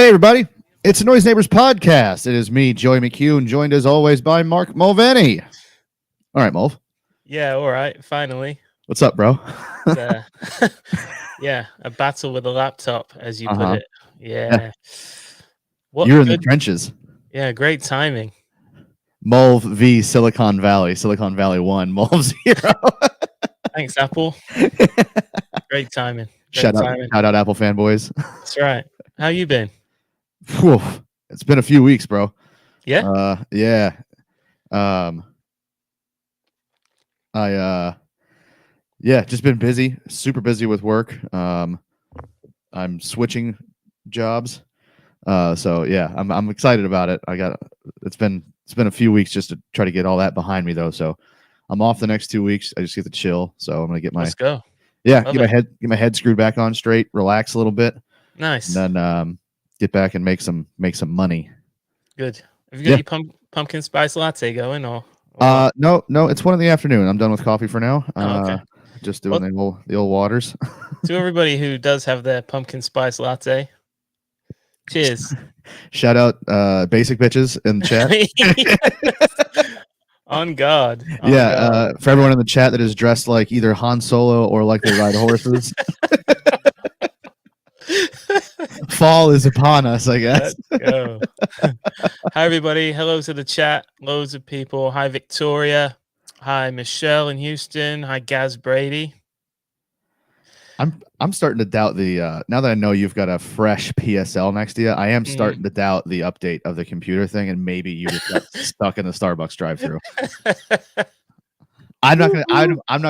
Hey, everybody. It's a Noise Neighbors podcast. It is me, Joey McHugh, and joined as always by Mark Mulvaney. All right, Mulv. Yeah, all right. Finally. What's up, bro? Yeah, a battle with a laptop, as you put Uh-huh. it. Yeah. What You're in the good. trenches. Yeah, great timing. Mulv v. Silicon Valley. Silicon Valley 1, Mulv 0. Thanks, Apple. Great timing. Great Shout timing. out, Apple fanboys. That's right. How you been? Whew. It's been a few weeks, bro. Yeah. Yeah. Just been busy, super busy with work. I'm switching jobs. So yeah, I'm excited about it. It's been a few weeks just to try to get all that behind me though. So I'm off the next 2 weeks. I just get to chill. So I'm gonna get Let's go. get my head screwed back on straight, relax a little bit. Nice. And then get back and make some money. Good. Have you got your pumpkin spice latte going or no, it's 1 PM. I'm done with coffee for now. okay. Just doing the old waters. To everybody who does have their pumpkin spice latte, cheers. Shout out basic bitches in the chat. On God. For everyone in the chat that is dressed like either Han Solo or like they ride horses. Fall is upon us, I guess. Let's go. Hi, everybody. Hello to the chat. Loads of people. Hi, Victoria. Hi, Michelle in Houston. Hi, Gaz Brady. I'm starting to doubt the now that I know you've got a fresh PSL next to you, I am starting to doubt the update of the computer thing, and maybe you just got stuck in the Starbucks drive-thru. I'm not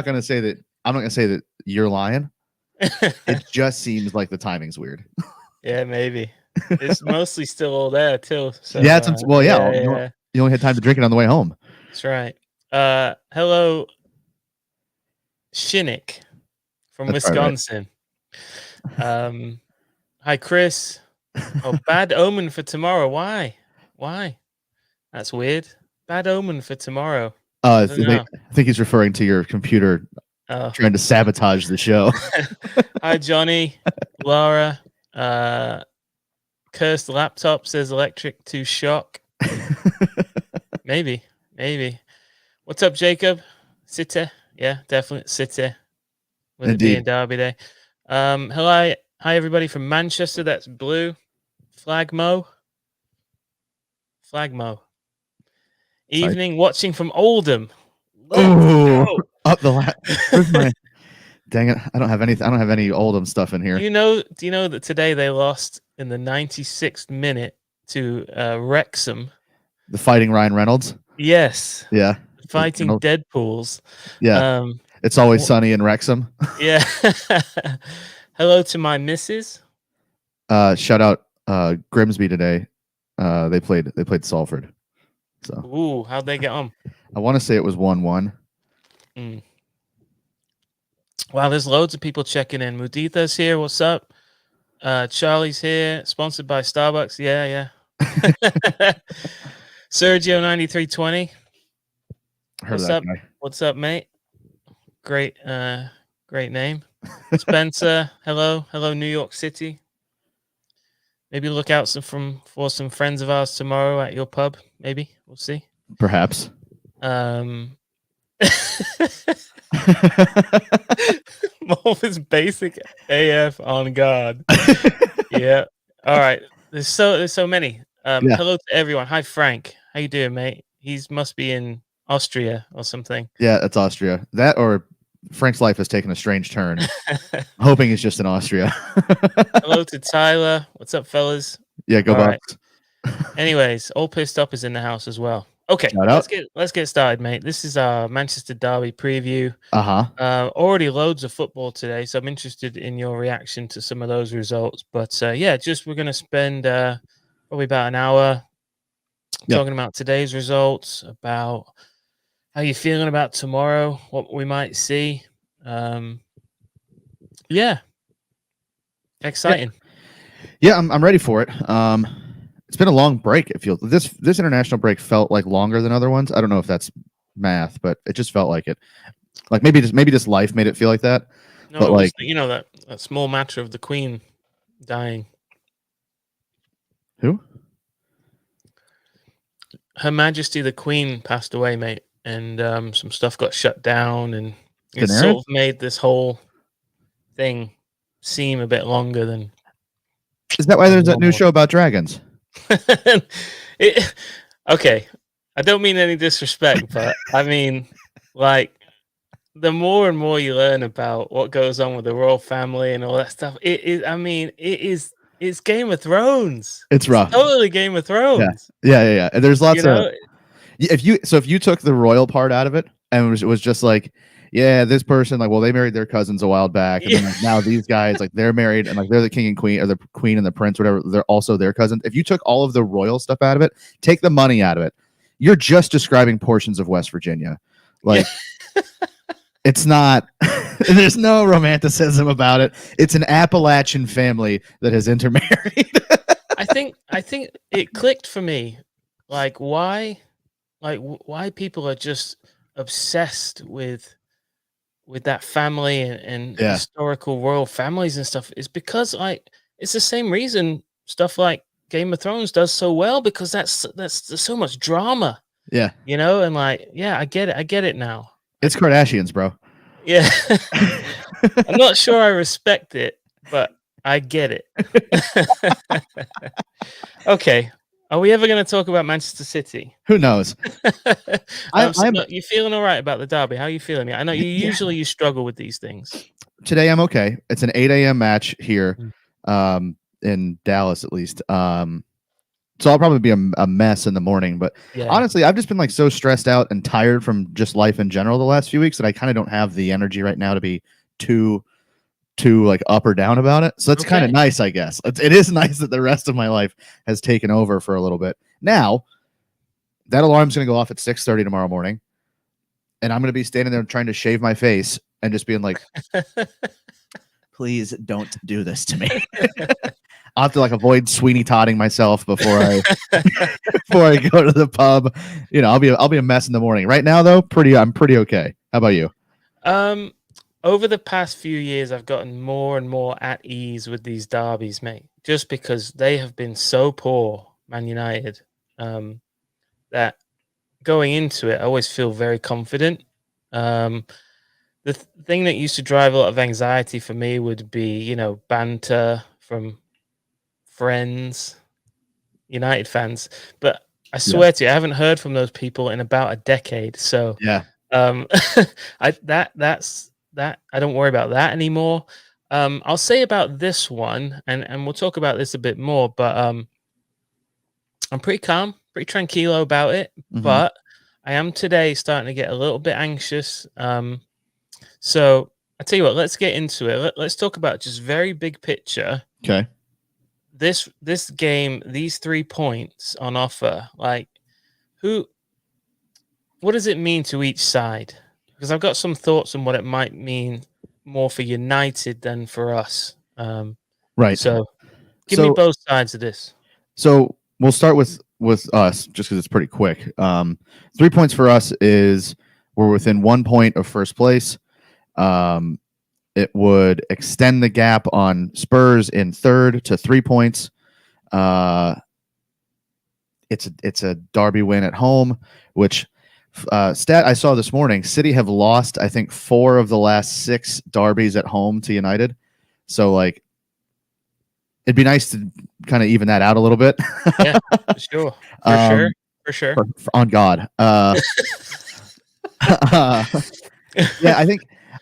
gonna say that you're lying. It just seems like the timing's weird. Yeah, maybe. It's mostly still all there too. So, yeah, you only had time to drink it on the way home. That's right. Hello, Shinnick from Wisconsin. Right. Hi, Chris. Oh, bad omen for tomorrow. Why? That's weird. Bad omen for tomorrow. I think he's referring to your computer trying to sabotage the show. Hi, Johnny, Laura. Cursed laptop says electric to shock. Maybe. What's up, Jacob? City. Yeah, definitely City. With it being Derby Day. Hello. Hi, everybody from Manchester. That's Blue. Flagmo. Evening watching from Oldham. Oh, up the ladder. Dang it! I don't have any Oldham stuff in here. Do you know that today they lost in the 96th minute to Wrexham? The Fighting Ryan Reynolds. Yes. Yeah. Fighting Deadpools. Yeah. It's always sunny in Wrexham. Yeah. Hello to my missus. Shout out Grimsby today. They played Salford. So. Ooh, how'd they get on? I want to say it was 1-1. Wow, there's loads of people checking in. Mudita's here. What's up? Charlie's here. Sponsored by Starbucks. Yeah. Sergio 9320. What's up? Guy. What's up, mate? Great name. Spencer, hello, New York City. Maybe look out for some friends of ours tomorrow at your pub. Maybe we'll see. Perhaps. Mulv is basic AF on God. Yeah. All right. There's so many. Hello to everyone. Hi, Frank. How you doing, mate? Must be in Austria or something. Yeah, that's Austria. That or Frank's life has taken a strange turn. Hoping it's just in Austria. Hello to Tyler. What's up, fellas? Yeah, go Bucks. Right. Anyways, All Pissed Up is in the house as well. Okay, let's get started, mate. This is our Manchester Derby preview. Already loads of football today, so I'm interested in your reaction to some of those results. But we're going to spend probably about an hour talking about today's results, about how you're feeling about tomorrow, what we might see. Exciting. Yeah, I'm ready for it. It's been a long break. It feels this international break felt like longer than other ones. I don't know if that's math, but it just felt like it. Like maybe just life made it feel like that. No, but like that small matter of the Queen dying. Who? Her Majesty the Queen passed away, mate, and some stuff got shut down, and it Daenerys? sort of made this whole thing seem a bit longer than. Is that why there's that new show about dragons? Okay, I don't mean any disrespect, but I mean, like, the more and more you learn about what goes on with the royal family and all that stuff, it is. I mean, it's Game of Thrones. It's rough. Totally Game of Thrones. Yeah. And there's lots of. If you took the royal part out of it and it was just like, yeah, this person, like, well, they married their cousins a while back, and then like, now these guys, like, they're married, and like they're the king and queen, or the queen and the prince, whatever, they're also their cousins. If you took all of the royal stuff out of it, take the money out of it, you're just describing portions of West Virginia. Like, it's not. There's no romanticism about it. It's an Appalachian family that has intermarried. I think it clicked for me, like why people are just obsessed with that family and historical royal families and stuff is because, like, it's the same reason stuff like Game of Thrones does so well, because there's so much drama. Yeah. You know, and like, yeah, I get it now. It's Kardashians, bro. Yeah. I'm not sure I respect it, but I get it. Okay. Are we ever going to talk about Manchester City? Who knows? You feeling all right about the derby? How are you feeling? I know you struggle with these things. Today I'm okay. It's an 8 a.m. match here, in Dallas at least. So I'll probably be a mess in the morning. But honestly, I've just been like so stressed out and tired from just life in general the last few weeks that I kind of don't have the energy right now to be too like up or down about it. So that's kind of nice, I guess. It is nice that the rest of my life has taken over for a little bit. Now, that alarm's going to go off at 6:30 tomorrow morning, and I'm going to be standing there trying to shave my face and just being like, please don't do this to me. I'll have to like avoid Sweeney Todding myself before I go to the pub. You know, I'll be a mess in the morning. Right now, though, I'm pretty okay. How about you? Over the past few years, I've gotten more and more at ease with these derbies, mate, just because they have been so poor, Man United, that going into it, I always feel very confident. The thing that used to drive a lot of anxiety for me would be, you know, banter from friends, United fans. But I swear to you, I haven't heard from those people in about a decade. So I don't worry about that anymore. I'll say about this one, and we'll talk about this a bit more, but I'm pretty calm, pretty tranquilo about it. But I am today starting to get a little bit anxious. So I tell you what, let's get into it. Let's talk about just very big picture. Okay. This game, these 3 points on offer, like, what does it mean to each side? Because I've got some thoughts on what it might mean more for United than for us. Right. So give me both sides of this. So we'll start with us just because it's pretty quick. 3 points for us is we're within 1 point of first place. It would extend the gap on Spurs in third to 3 points. It's a derby win at home, which stat I saw this morning, City have lost, I think, 4 of the last 6 derbies at home to United. So, like, it'd be nice to kind of even that out a little bit. Yeah, sure. For sure. On God. Yeah,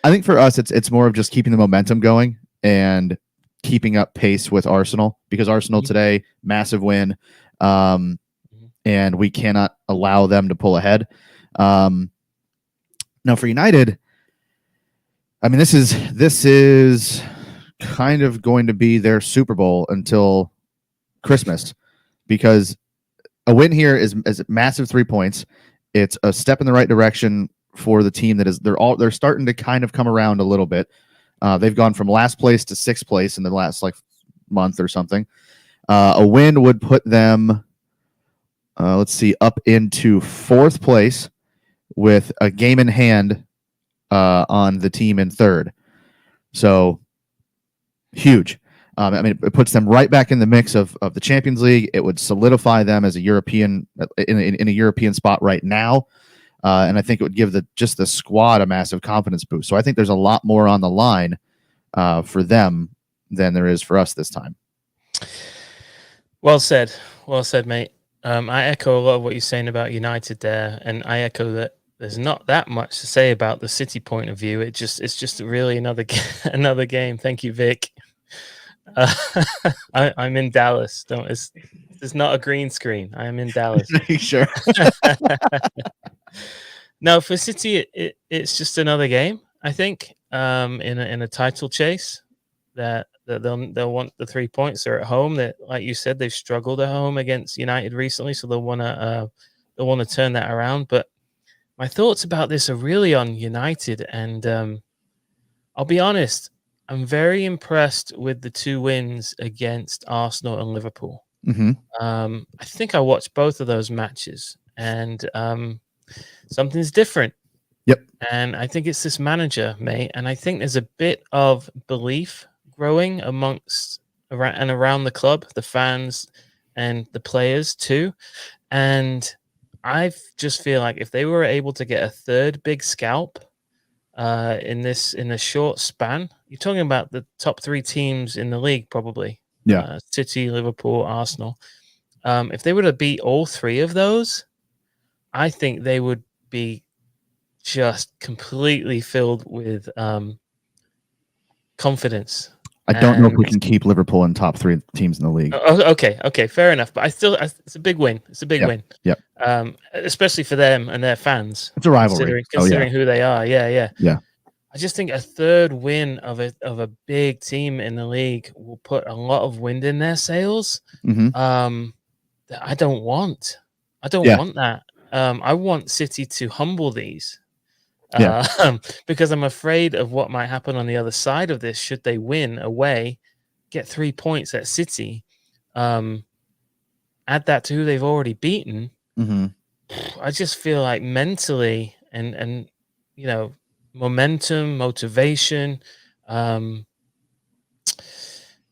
I think for us, it's more of just keeping the momentum going and keeping up pace with Arsenal, because Arsenal today, massive win, and we cannot allow them to pull ahead. Now for United, I mean, this is kind of going to be their Super Bowl until Christmas, because a win here is massive 3 points. It's a step in the right direction for the team that is they're starting to kind of come around a little bit. They've gone from last place to 6th place in the last like month or something. A win would put them, up into 4th place with a game in hand on the team in 3rd. So huge. I mean, it puts them right back in the mix of the Champions League. It would solidify them as a European in a European spot right now. And I think it would give the squad a massive confidence boost. So I think there's a lot more on the line for them than there is for us this time. Well said, mate. I echo a lot of what you're saying about United there, and I echo that there's not that much to say about the City point of view. It's just really another another game. Thank you, Vic. I'm in Dallas. It's not a green screen. I am in Dallas. Sure. No, for City, it's just another game. I think in a title chase that they'll want the 3 points. They're at home. That, like you said, they've struggled at home against United recently, so they'll want to turn that around. But my thoughts about this are really on United, and I'll be honest, I'm very impressed with the 2 wins against Arsenal and Liverpool. Mm-hmm. I think I watched both of those matches, and something's different. Yep. And I think it's this manager, mate. And I think there's a bit of belief growing amongst and around the club, the fans and the players too. And I just feel like if they were able to get a third big scalp in a short span, you're talking about the top 3 teams in the league, probably. Yeah. City, Liverpool, Arsenal. If they were to beat all 3 of those, I think they would be just completely filled with confidence. I don't know if we can keep Liverpool in top 3 teams in the league. Okay, fair enough. But it's a big win. It's a big win. Yep. Especially for them and their fans. It's a rivalry. Considering who they are. Yeah. Yeah. I just think a third win of a big team in the league will put a lot of wind in their sails. Mm-hmm. That I don't want. I don't want that. I want City to humble these. Because I'm afraid of what might happen on the other side of this should they win away, get 3 points at City, add that to who they've already beaten. Mm-hmm. I just feel like mentally and momentum, motivation, and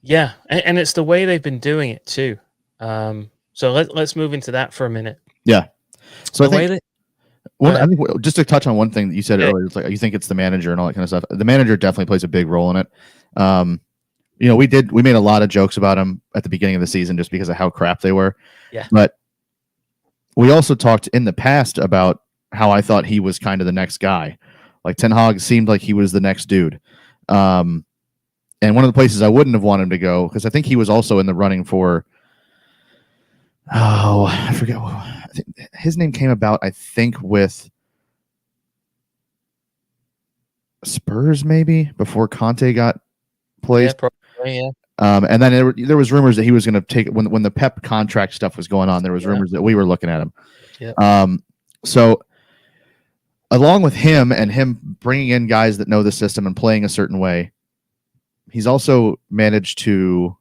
it's the way they've been doing it too. So let's move into that for a minute. Yeah. So I think just to touch on one thing that you said earlier, it's like you think it's the manager and all that kind of stuff. The manager definitely plays a big role in it. We made a lot of jokes about him at the beginning of the season just because of how crap they were. Yeah. But we also talked in the past about how I thought he was kind of the next guy. Like Ten Hag seemed like he was the next dude. And one of the places I wouldn't have wanted him to go, because I think he was also in the running for, I forget. I think his name came about, I think, with Spurs maybe before Conte got placed. Yeah, probably, yeah. And then there was rumors that he was going to take when the Pep contract stuff was going on. There was rumors that we were looking at him. Yeah. So along with him and him bringing in guys that know the system and playing a certain way, he's also managed to,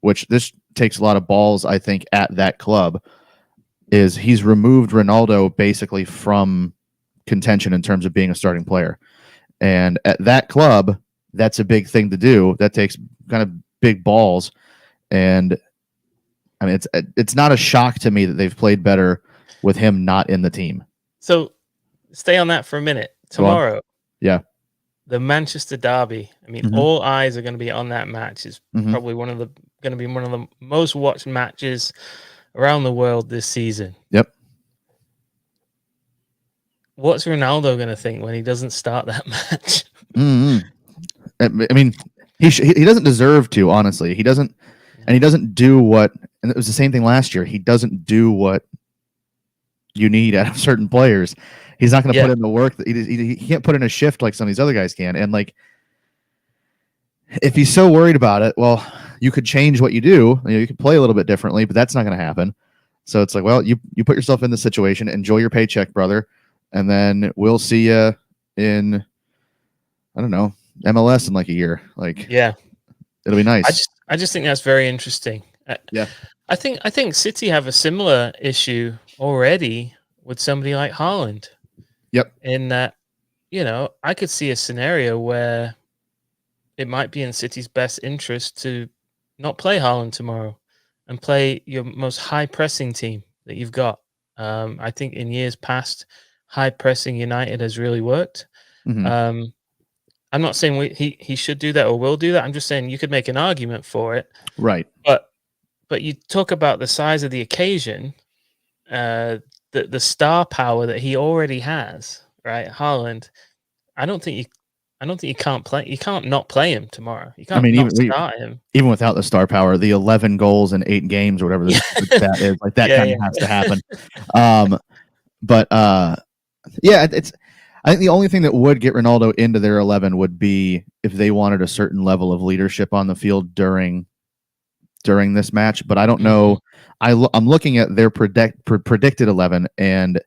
which this takes a lot of balls, I think, at that club, is he's removed Ronaldo basically from contention in terms of being a starting player. And at that club, that's a big thing to do. That takes kind of big balls. And I mean, it's not a shock to me that they've played better with him not in the team. So stay on that for a minute. Tomorrow, yeah, the Manchester Derby. I mean, all eyes are going to be on that match. It's probably going to be one of the most watched matches around the world this season. Yep. What's Ronaldo going to think when he doesn't start that match? I mean, he doesn't deserve to, honestly. He doesn't, and he doesn't do what. And it was the same thing last year. He doesn't do what you need out of certain players. He's not going to put in the work. He can't put in a shift like some of these other guys can. And like, if he's so worried about it, well, you could change what you do. You could play a little bit differently, but that's not going to happen. So it's like, well, you put yourself in the situation, enjoy your paycheck, brother, and then we'll see you in, I don't know, MLS in like a year. Like, yeah, it'll be nice. I just think that's very interesting. Yeah, I think City have a similar issue already with somebody like Haaland. Yep. In that, I could see a scenario where it might be in City's best interest to not play Haaland tomorrow and play your most high pressing team that you've got. I think in years past, high pressing United has really worked. I'm not saying he should do that or will do that. I'm just saying you could make an argument for it. Right. But you talk about the size of the occasion, the star power that he already has, right? Haaland. I don't think you can't play. You can't not play him tomorrow. You can't not start him. Even without the star power, the 11 goals in 8 games or whatever the stat is, like that kind of has to happen. Yeah, I think the only thing that would get Ronaldo into their 11 would be if they wanted a certain level of leadership on the field during this match. But I don't know. I'm looking at their predicted 11, and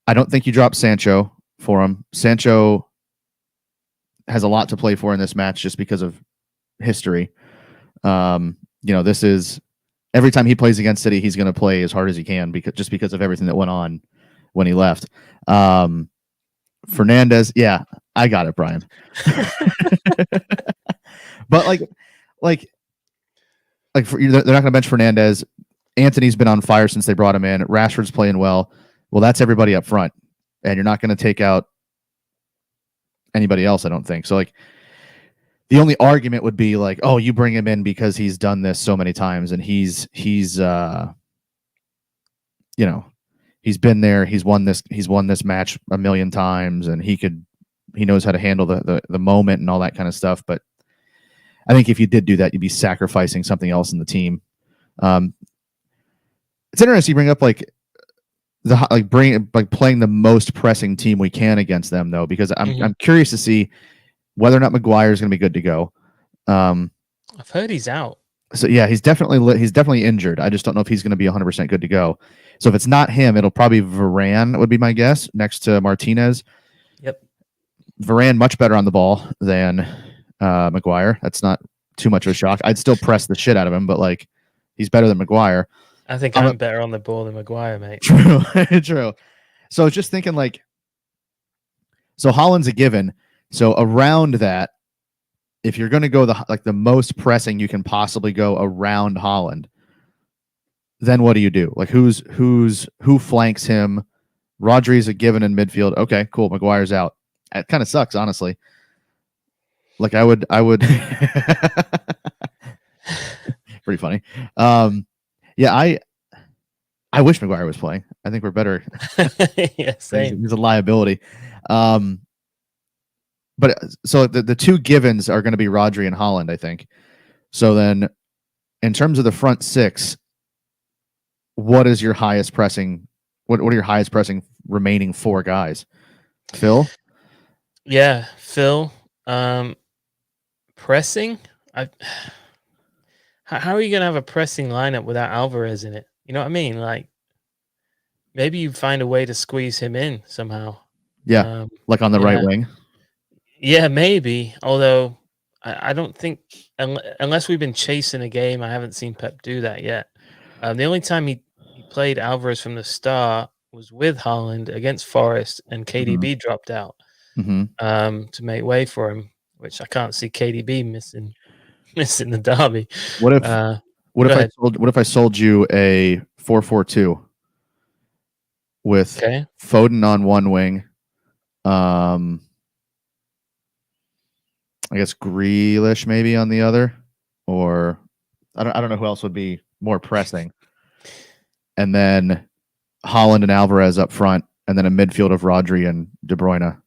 I don't think you drop Sancho for him. Sancho has a lot to play for in this match just because of history. This is every time he plays against City, he's going to play as hard as he can because of everything that went on when he left. Fernandez, yeah, I got it, Brian. But they're not going to bench Fernandez. Anthony's been on fire since they brought him in. Rashford's playing well. Well, that's everybody up front, and you're not going to take out anybody else, I don't think. So, the only argument would be oh, you bring him in because he's done this so many times, and he's been there. He's won this match a million times, and he knows how to handle the moment and all that kind of stuff. But I think if you did do that, you'd be sacrificing something else in the team. It's interesting you bring up playing the most pressing team we can against them, though, because I'm curious to see whether or not Maguire is going to be good to go. I've heard he's out. So yeah, he's definitely injured. I just don't know if he's going to be 100% good to go. So if it's not him, it'll probably Varane would be my guess next to Martinez. Yep. Varane much better on the ball than Maguire. That's not too much of a shock. I'd still press the shit out of him, but he's better than Maguire. I think I'm better on the ball than Maguire, mate. True. True. So I was just thinking so Haaland's a given. So around that, if you're going to go the most pressing you can possibly go around Haaland, then what do you do? Who flanks him? Rodri's a given in midfield. Okay, cool. Maguire's out. It kind of sucks, honestly. I would pretty funny. Yeah, I wish Maguire was playing. I think we're better. Yeah, same. He's a liability. But so the two givens are going to be Rodri and Haaland, I think. So then, in terms of the front six, what is your highest pressing? What are your highest pressing remaining 4 guys? Phil? Yeah, Phil. Pressing? How are you going to have a pressing lineup without Alvarez in it? You know what I mean? Maybe you find a way to squeeze him in somehow. Yeah, on the right wing. Yeah, maybe. Although I don't think, unless we've been chasing a game, I haven't seen Pep do that yet. The only time he played Alvarez from the start was with Haaland against Forest, and KDB dropped out to make way for him, which I can't see KDB missing the derby. What if I sold you a 4-4-2 with Foden on one wing, I guess Grealish maybe on the other, or I don't know who else would be more pressing, and then Haaland and Alvarez up front, and then a midfield of Rodri and De Bruyne,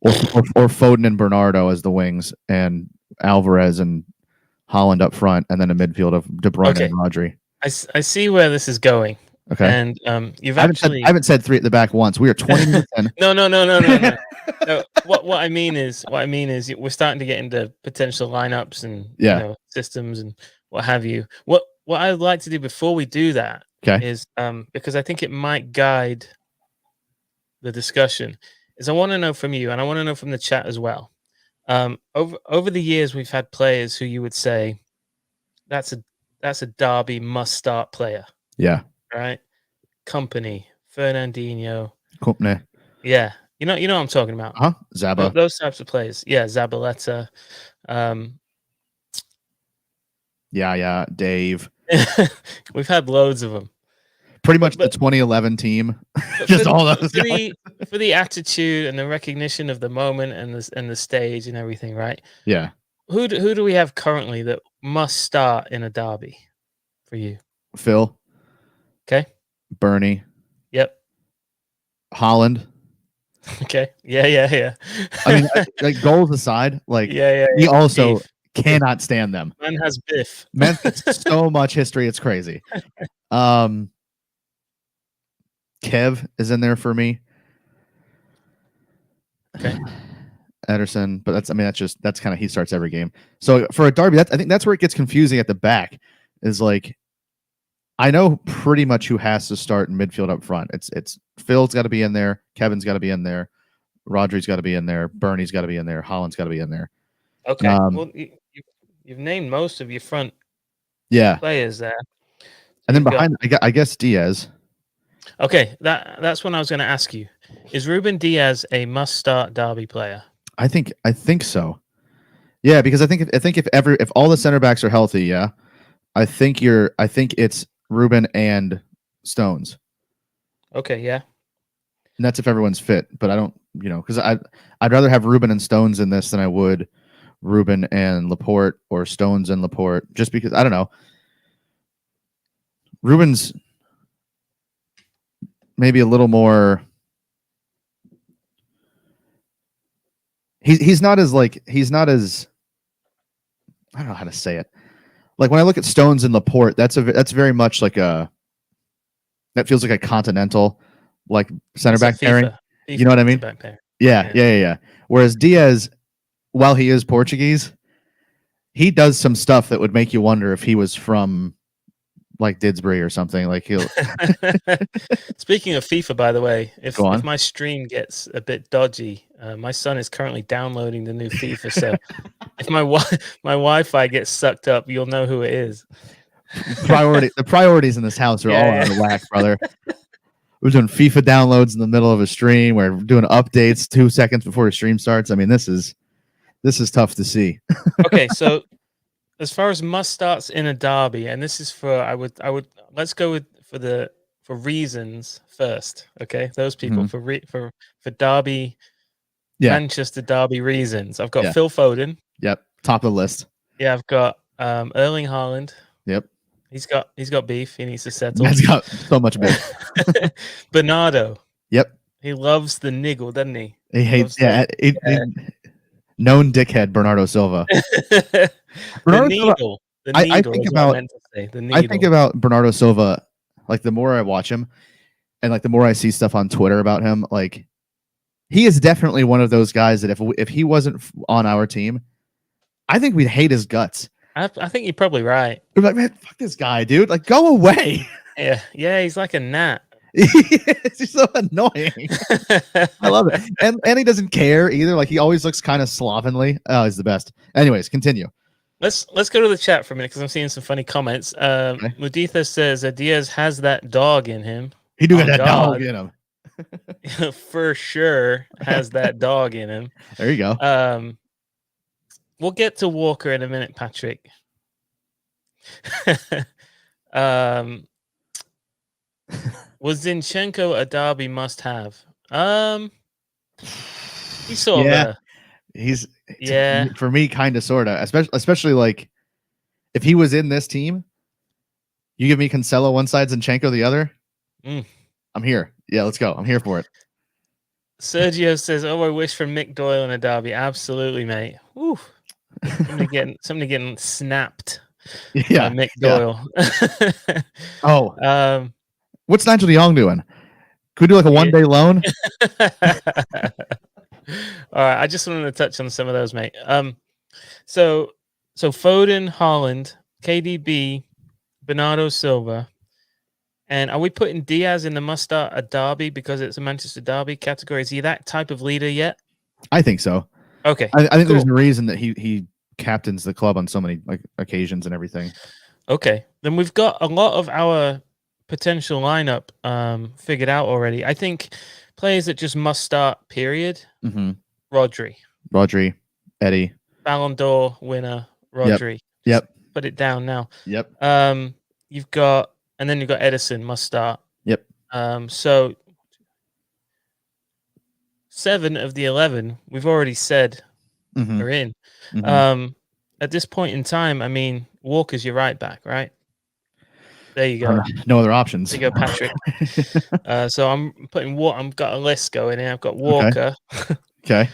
or Foden and Bernardo as the wings, and Alvarez and Haaland up front, and then a midfield of De Bruyne and Rodri. I see where this is going. Okay. And I haven't said 3 at the back once. We are 20 minutes in. No. No, what I mean is we're starting to get into potential lineups and systems and what have you. What I'd like to do before we do that is because I think it might guide the discussion, is I want to know from you, and I want to know from the chat as well. Over the years, we've had players who you would say that's a Derby must start player. Yeah. Right. Company, Fernandinho. Company. Yeah. You know what I'm talking about. Zaba. Those types of players. Yeah, Zabaleta. Yeah, Dave. We've had loads of them. Pretty much the 2011 team. Just all those guys. For the attitude and the recognition of the moment and the stage and everything, right? Yeah. Who do we have currently that must start in a derby for you? Phil. Okay. Bernie. Yep. Holland. Okay. Yeah. I mean, like goals aside, like he also cannot stand them. Man has Biff. Man has so much history, it's crazy. Kev is in there for me. Okay. Ederson, but that's kind of he starts every game. So for a derby, I think that's where it gets confusing at the back. Is like I know pretty much who has to start in midfield up front. It's Phil's got to be in there, Kevin's got to be in there, Rodri's got to be in there, Bernie's got to be in there, Holland's got to be in there. Okay. Well, you've named most of your front players there. So and then behind, I guess Diaz. Okay, that's what I was going to ask you. Is Ruben Diaz a must-start derby player? I think so. Yeah, because I think if all the center backs are healthy, yeah, I think it's Ruben and Stones. Okay, yeah. And that's if everyone's fit, but I don't, because I'd rather have Ruben and Stones in this than I would Ruben and Laporte or Stones and Laporte, just because I don't know. Ruben's maybe a little more. He's not as I don't know how to say it. Like when I look at Stones and Laporte, that's very much like that feels like a continental like center back pairing. You know what I mean? Yeah. Whereas Diaz, while he is Portuguese, he does some stuff that would make you wonder if he was from like Didsbury or something. Like he'll. Speaking of FIFA, by the way, if my stream gets a bit dodgy, my son is currently downloading the new FIFA. So if my Wi-Fi gets sucked up, you'll know who it is. The priorities in this house are all out of whack, brother. We're doing FIFA downloads in the middle of a stream. We're doing updates 2 seconds before the stream starts. I mean, this is tough to see. Okay, so as far as must starts in a derby, and this is for I would let's go with for reasons first. Okay, those people for derby, Manchester Derby reasons. I've got Phil Foden. Yep, top of the list. Yeah, I've got Erling Haaland. Yep. He's got beef. He needs to settle. He's got so much beef. Bernardo. Yep. He loves the niggle, doesn't he? He hates known dickhead Bernardo Silva. Bernardo Silva, I think about Bernardo Silva, like the more I watch him and like the more I see stuff on Twitter about him, like he is definitely one of those guys that if he wasn't on our team, I think we'd hate his guts. I think you're probably right. We're like, man, fuck this guy, dude. Like, go away. Yeah, he's like a gnat. He's so annoying. I love it. And he doesn't care either. Like he always looks kind of slovenly. Oh, he's the best. Anyways, continue. Let's go to the chat for a minute because I'm seeing some funny comments. Muditha says Diaz has that dog in him. He do got that dog in him. For sure has that dog in him. There you go. We'll get to Walker in a minute, Patrick. Was Zinchenko a derby must-have? He's sort of he's for me kind of sort of, especially like if he was in this team, you give me Cancelo one side, Zinchenko the other. I'm here. Yeah, let's go. I'm here for it. Sergio says, "Oh, I wish for Mick Doyle in a derby." Absolutely, mate. Woo. Somebody getting snapped. Yeah, by Mick Doyle. Yeah. What's Nigel de Jong doing? Could we do like a one-day loan? All right, I just wanted to touch on some of those, mate. So Foden, Haaland, KDB, Bernardo Silva, and are we putting Diaz in the must start a derby because it's a Manchester Derby category? Is he that type of leader yet? I think so. Okay, I think there's a reason that he captains the club on so many like occasions and everything. Okay, then we've got a lot of our potential lineup figured out already. I think players that just must start, period. Rodri, Eddie, Ballon d'Or winner, Rodri. Yep. put it down now. Yep. You've got Edison must start. Yep. So 7 of the 11 we've already said are in. At this point in time, I mean, Walker's your right back, right? There you go. No other options. There you go, Patrick. So I'm putting I've got a list going here. I've got Walker. Okay.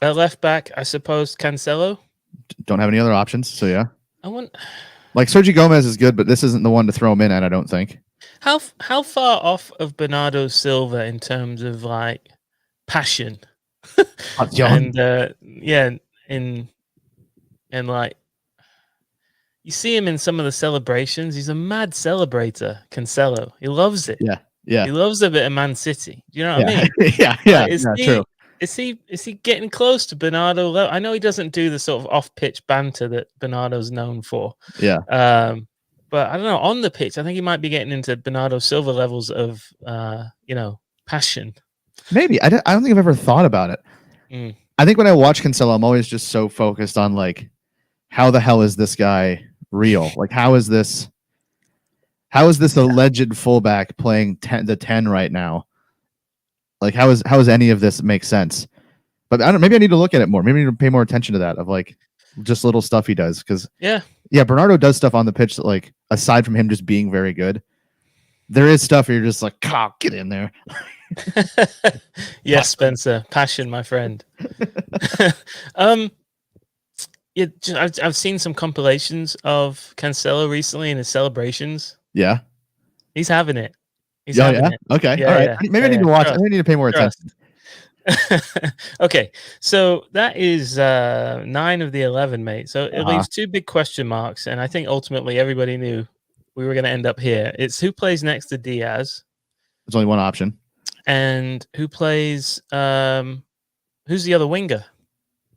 At left back, I suppose Cancelo. Don't have any other options, so yeah. Like Sergio Gomez is good, but this isn't the one to throw him in at, I don't think. How far off of Bernardo Silva in terms of like passion? And and like you see him in some of the celebrations. He's a mad celebrator, Cancelo. He loves it. Yeah. He loves a bit of Man City. Do you know what I mean? Yeah. True. Is he getting close to Bernardo? I know he doesn't do the sort of off-pitch banter that Bernardo's known for. Yeah. But I don't know, on the pitch, I think he might be getting into Bernardo Silva levels of passion. Maybe. I don't think I've ever thought about it. I think when I watch Cancelo, I'm always just so focused on like, how the hell is this guy real? Like, how is this alleged fullback playing the 10 right now? Like, how is any of this make sense? But maybe I need to look at it more. Maybe I need to pay more attention to that, of like just little stuff he does. Because Bernardo does stuff on the pitch that, like, aside from him just being very good, there is stuff where you're just like, oh, get in there. Yes, Spencer, passion, my friend. I've seen some compilations of Cancelo recently in his celebrations. Yeah, he's having it. He's having it. Okay, all right. Maybe I need to watch. I need to pay more attention. Okay, so that is 9 of the 11, mate. So it leaves 2 big question marks, and I think ultimately everybody knew we were going to end up here. It's who plays next to Diaz. There's only one option. And who plays? Who's the other winger?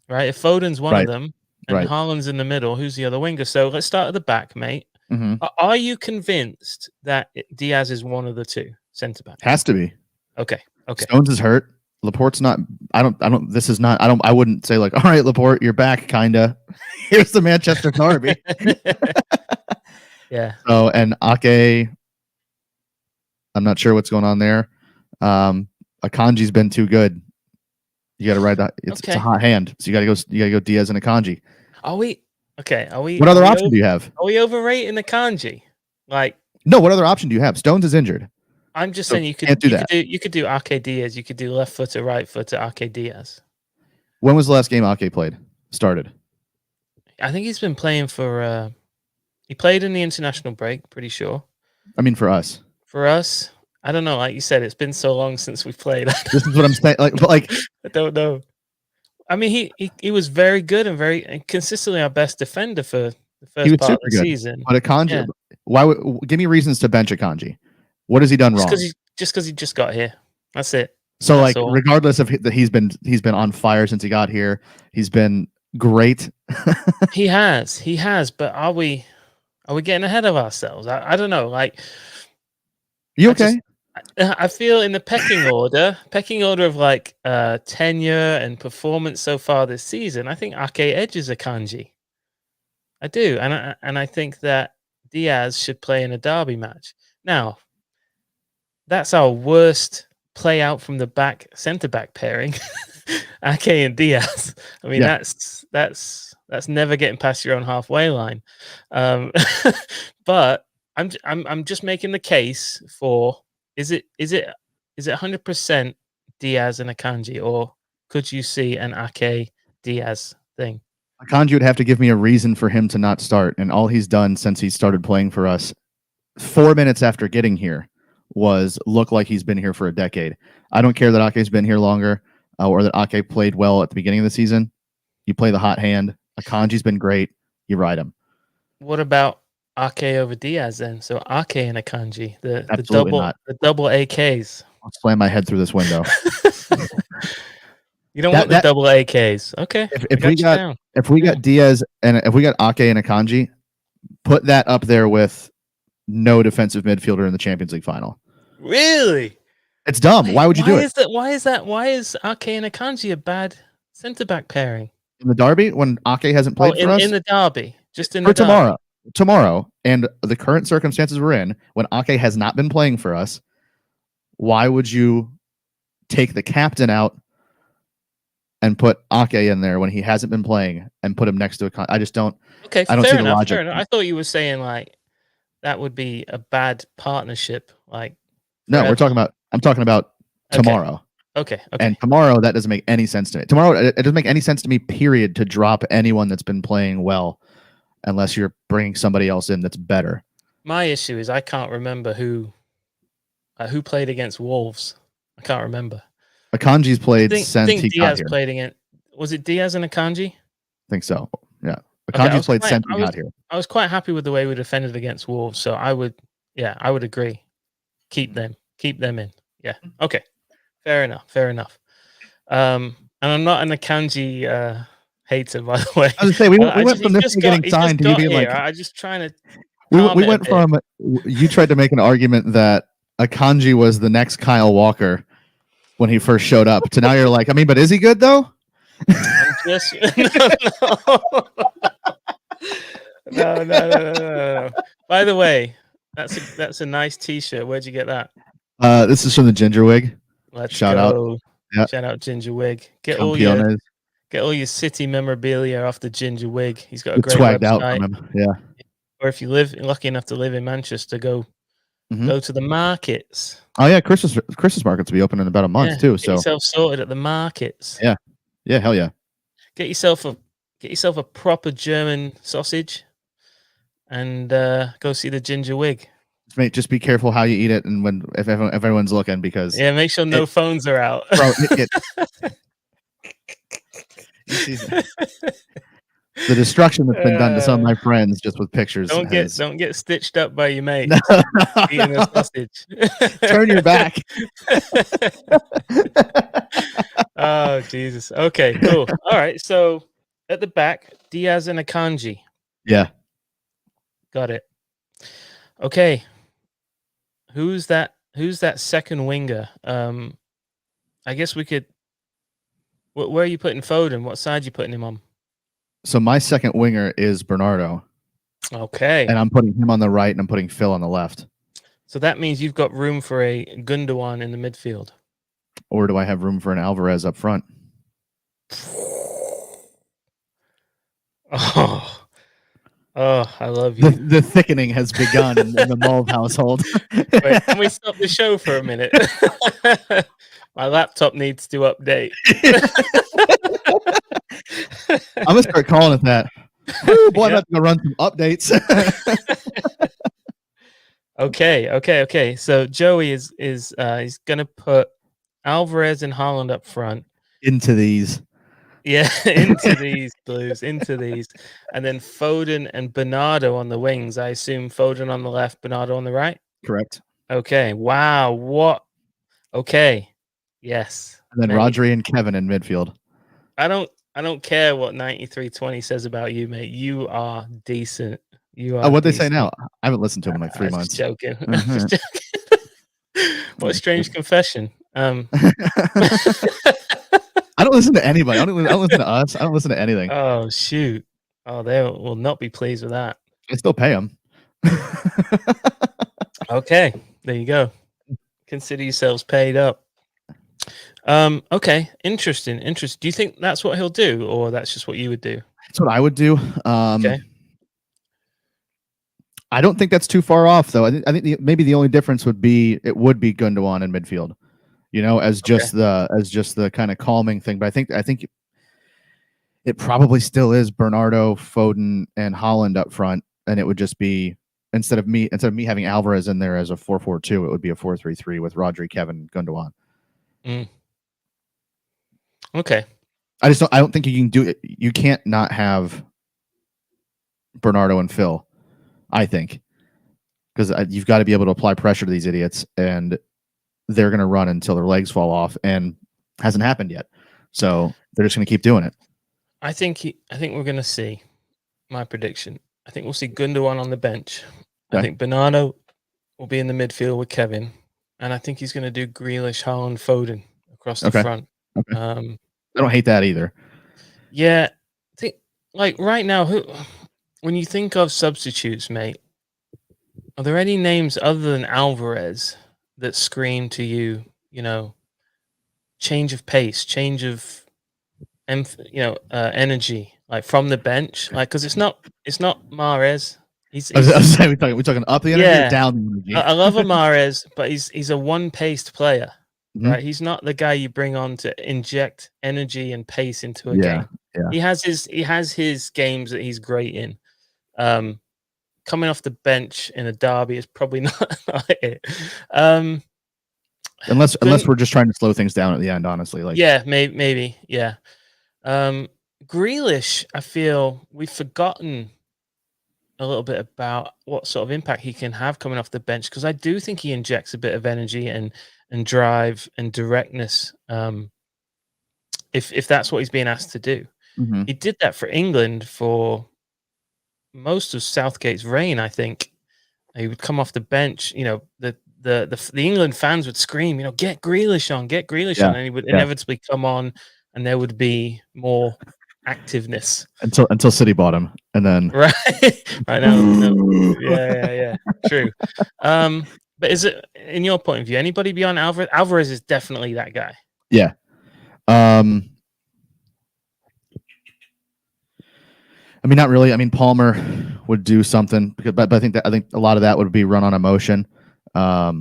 Right, if Foden's one of them, and Haaland's in the middle, who's the other winger? So let's start at the back, mate. Are you convinced that Diaz is one of the 2 centre backs? Has to be. Okay. Stones is hurt. Laporte's not. I wouldn't say like, all right, Laporte, you're back, kinda. Here's the Manchester Derby. Yeah. So, and Ake, I'm not sure what's going on there. Akanji's been too good. You got to ride that. It's a hot hand, so you got to go Diaz and Akanji. Are we? What other option do you have? Are we overrating Akanji? Like, no. What other option do you have? Stones is injured. I'm just saying you could do Ake Diaz. You could do left footer, right footer, Ake Diaz. When was the last game Ake started? I think he's been playing for. He played in the international break. Pretty sure. I mean, for us. I don't know. Like you said, it's been so long since we played. This is what I'm saying. Like, I don't know. I mean, he was very good and consistently our best defender for the first part of the season. But Akanji, give me reasons to bench Akanji. What has he done wrong? Just because he just got here. That's it. So that's all. Regardless of that, he's been on fire since he got here. He's been great. He has. But are we getting ahead of ourselves? I don't know. Like, you okay? I feel in the pecking order of like tenure and performance so far this season, I think Ake edges Akanji. I do, and I think that Diaz should play in a derby match. Now, that's our worst play out from the back centre back pairing, Ake and Diaz. I mean, that's never getting past your own halfway line. But I'm just making the case for. Is it 100% Diaz and Akanji, or could you see an Ake Diaz thing? Akanji would have to give me a reason for him to not start, and all he's done since he started playing for us 4 minutes after getting here was look like he's been here for a decade. I don't care that Ake's been here longer or that Ake played well at the beginning of the season. You play the hot hand. Akanji's been great. You ride him. What about Ake over Diaz then? So Ake and Akanji, the double AKs. I'll slam my head through this window. You don't want the double AKs. Okay. If we got Diaz and if we got Ake and Akanji, put that up there with no defensive midfielder in the Champions League final. Really? It's dumb. Why would you do it? Why is Ake and Akanji a bad centre back pairing? In the derby when Ake hasn't played for us? In the derby. Just in for the derby. Tomorrow, and the current circumstances we're in, when Ake has not been playing for us, why would you take the captain out and put Ake in there when he hasn't been playing and put him next to I just don't. Okay, I don't see the logic. Fair enough. I thought you were saying like that would be a bad partnership. Like, no, I'm talking about tomorrow. Okay. And tomorrow, that doesn't make any sense to me. Tomorrow, it doesn't make any sense to me, period, to drop anyone that's been playing well unless you're bringing somebody else in that's better. My issue is I can't remember who played against Wolves. I can't remember. Akanji's played since he got here. Played against. Was it Diaz and Akanji? I think so. Yeah, Akanji's played since he got here. I was quite happy with the way we defended against Wolves, so I would agree. Keep them in. Yeah. Okay. Fair enough. And I'm not an Akanji hater, by the way. I was gonna say we went from this getting signed to you being like. I'm just trying to. We went from you tried to make an argument that Akanji was the next Kyle Walker when he first showed up to now you're like, I mean, but is he good though? No. By the way, that's a nice T-shirt. Where'd you get that? This is from the Ginger Wig. Shout out. Yeah. Shout out Ginger Wig. Get all your city memorabilia off the Ginger Wig. He's got a great swagged website. Out from him. Yeah. Or if you lucky enough to live in Manchester, go to the markets. Oh yeah, Christmas markets will be open in about a month too. So get yourself sorted at the markets. Yeah, hell yeah. Get yourself a proper German sausage, and go see the Ginger Wig. Mate, just be careful how you eat it, and if everyone's looking, because make sure no phones are out. Bro, the destruction that's been done to some of my friends just with pictures. Don't get stitched up by your mate eating a sausage. Turn your back. Oh Jesus. Okay, cool. All right. So at the back, Diaz and Akanji. Yeah. Got it. Okay. Who's that second winger? I guess we could. Where are you putting Foden? What side are you putting him on? So my second winger is Bernardo. Okay. And I'm putting him on the right and I'm putting Phil on the left. So that means you've got room for a Gundogan in the midfield. Or do I have room for an Alvarez up front? Oh, I love you. The thickening has begun in the Mulv household. Wait, can we stop the show for a minute? My laptop needs to update. I'm gonna start calling it that. Ooh, boy, I'm going to run some updates. Okay. So Joey is he's gonna put Alvarez and Haaland up front. Into these. Yeah, into these blues, into these. And then Foden and Bernardo on the wings. I assume Foden on the left, Bernardo on the right? Correct. Okay. Wow. What? Okay. Yes. And then Rodri and Kevin in midfield. I don't care what 9320 says about you, mate. You are decent. You are. What'd they say now? I haven't listened to him in like 3 months. Joking. Just joking. What a strange confession. I don't listen to anybody. I don't listen to us. I don't listen to anything. Oh shoot! Oh, they will not be pleased with that. I still pay them. Okay, there you go. Consider yourselves paid up. Okay, interesting. Do you think that's what he'll do, or that's just what you would do? That's what I would do. Okay. I don't think that's too far off, though. I think maybe the only difference would be Gundogan in midfield, as just the kind of calming thing. But I think it probably still is Bernardo, Foden, and Haaland up front, and it would just be instead of me having Alvarez in there as a 4-4-2, it would be a 4-3-3 with Rodri, Kevin, Gundogan. Okay. I don't think you can do it. You can't not have Bernardo and Phil. I think, because you've got to be able to apply pressure to these idiots, and they're going to run until their legs fall off, and hasn't happened yet. So they're just going to keep doing it. I think we're going to see. My prediction. I think we'll see Gundogan on the bench. Okay. I think Bernardo will be in the midfield with Kevin, and I think he's going to do Grealish, Haaland, Foden across the front. Okay. I don't hate that either. Yeah, I think like right now, when you think of substitutes, mate, are there any names other than Alvarez that scream to you, change of pace, change of energy, like from the bench, like because it's not Mahrez. I He's was saying, we're talking up the energy or yeah. down the energy. I love Mahrez, but he's a one-paced player, Mhm. right? He's not the guy you bring on to inject energy and pace into a Yeah, game. yeah. He has his games that he's great in. Um, Coming off the bench in a derby is probably not it. Um, Unless Gun we're just trying to slow things down at the end, honestly, like Yeah, maybe, yeah. Um, Grealish, I feel we've forgotten a little bit about what sort of impact he can have coming off the bench because I do think he injects a bit of energy and drive and directness, if that's what he's being asked to do. Mhm. He did that for England for most of Southgate's reign, I think. He would come off the bench, the England fans would scream, get Grealish Yeah, on," and he would yeah. inevitably come on, and there would be more activeness. Until City bought him, and then Right. Right now, no. Yeah. True. But is it, in your point of view, anybody beyond Alvarez? Alvarez is definitely that guy. Yeah. I mean, not really. I mean, Palmer would do something, but I think a lot of that would be run on emotion. Yeah,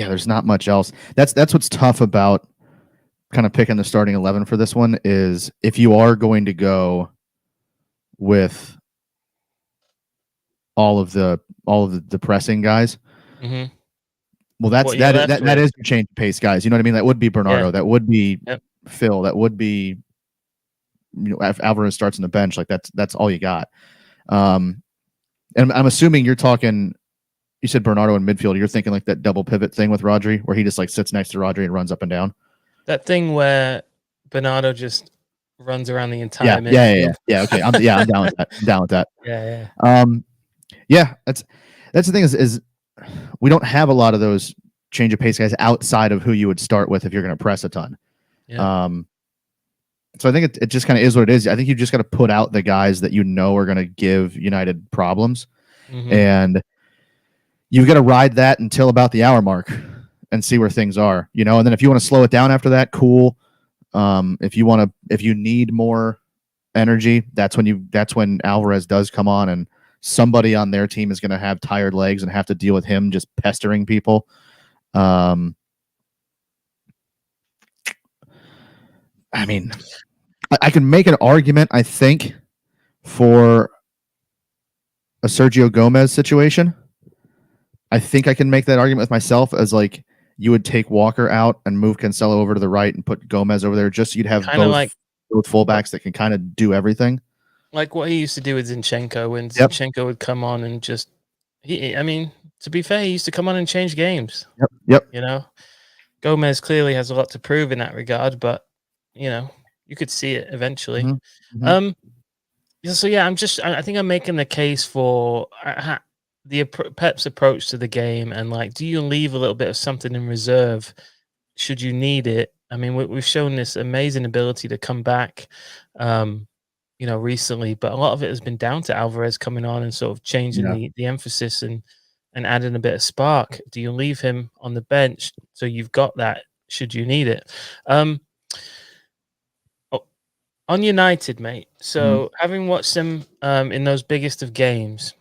there's not much else. That's what's tough about kind of picking the starting 11 for this one is if you are going to go with all of the depressing guys. Mhm. Well, What are you left that with? is your change of pace guys. You know what I mean? That would be Yeah. Bernardo. That would be Yep. Phil. That would be if Alvarez starts on the bench, like that's all you got. And I'm assuming you're talking. You said Bernardo in midfield. You're thinking like that double pivot thing with Rodri, where he just like sits next to Rodri and runs up and down. That thing where Bernardo just runs around the Yeah, entire yeah, yeah, yeah. midfield. Yeah, okay, I'm down with that. I'm down with that. Yeah. Yeah, that's the thing is we don't have a lot of those change of pace guys outside of who you would start with if you're going to press a ton. Yeah. So I think it just kind of is what it is. I think you just got to put out the guys that you know are going to give United problems, Mhm. and you've got to ride that until about the hour mark and see where things are, And then if you want to slow it down after that, cool. If you need more energy, that's when Alvarez does come on, and somebody on their team is going to have tired legs and have to deal with him just pestering people. I mean, I can make an argument, I think, for a Sergio Gomez situation. I think I can make that argument with myself as like you would take Walker out and move Cancelo over to the right and put Gomez over there just so you'd have Kinda both like fullbacks that can kind of do everything. like what he used to do with Zinchenko when Yep. Zinchenko would come on and just I mean, to be fair, he used to come on and change games. Yep. Gomez clearly has a lot to prove in that regard, but you could see it eventually. Mm-hmm. Mm-hmm. So yeah, I think I'm making the case for Pep's approach to the game, and like, do you leave a little bit of something in reserve should you need it? I mean, we've shown this amazing ability to come back, recently, but a lot of it has been down to Alvarez coming on and sort of changing Yeah. the emphasis and adding a bit of spark. Do you leave him on the bench so you've got that should you need it? On United, mate. Mm-hmm. So having watched them in those biggest of games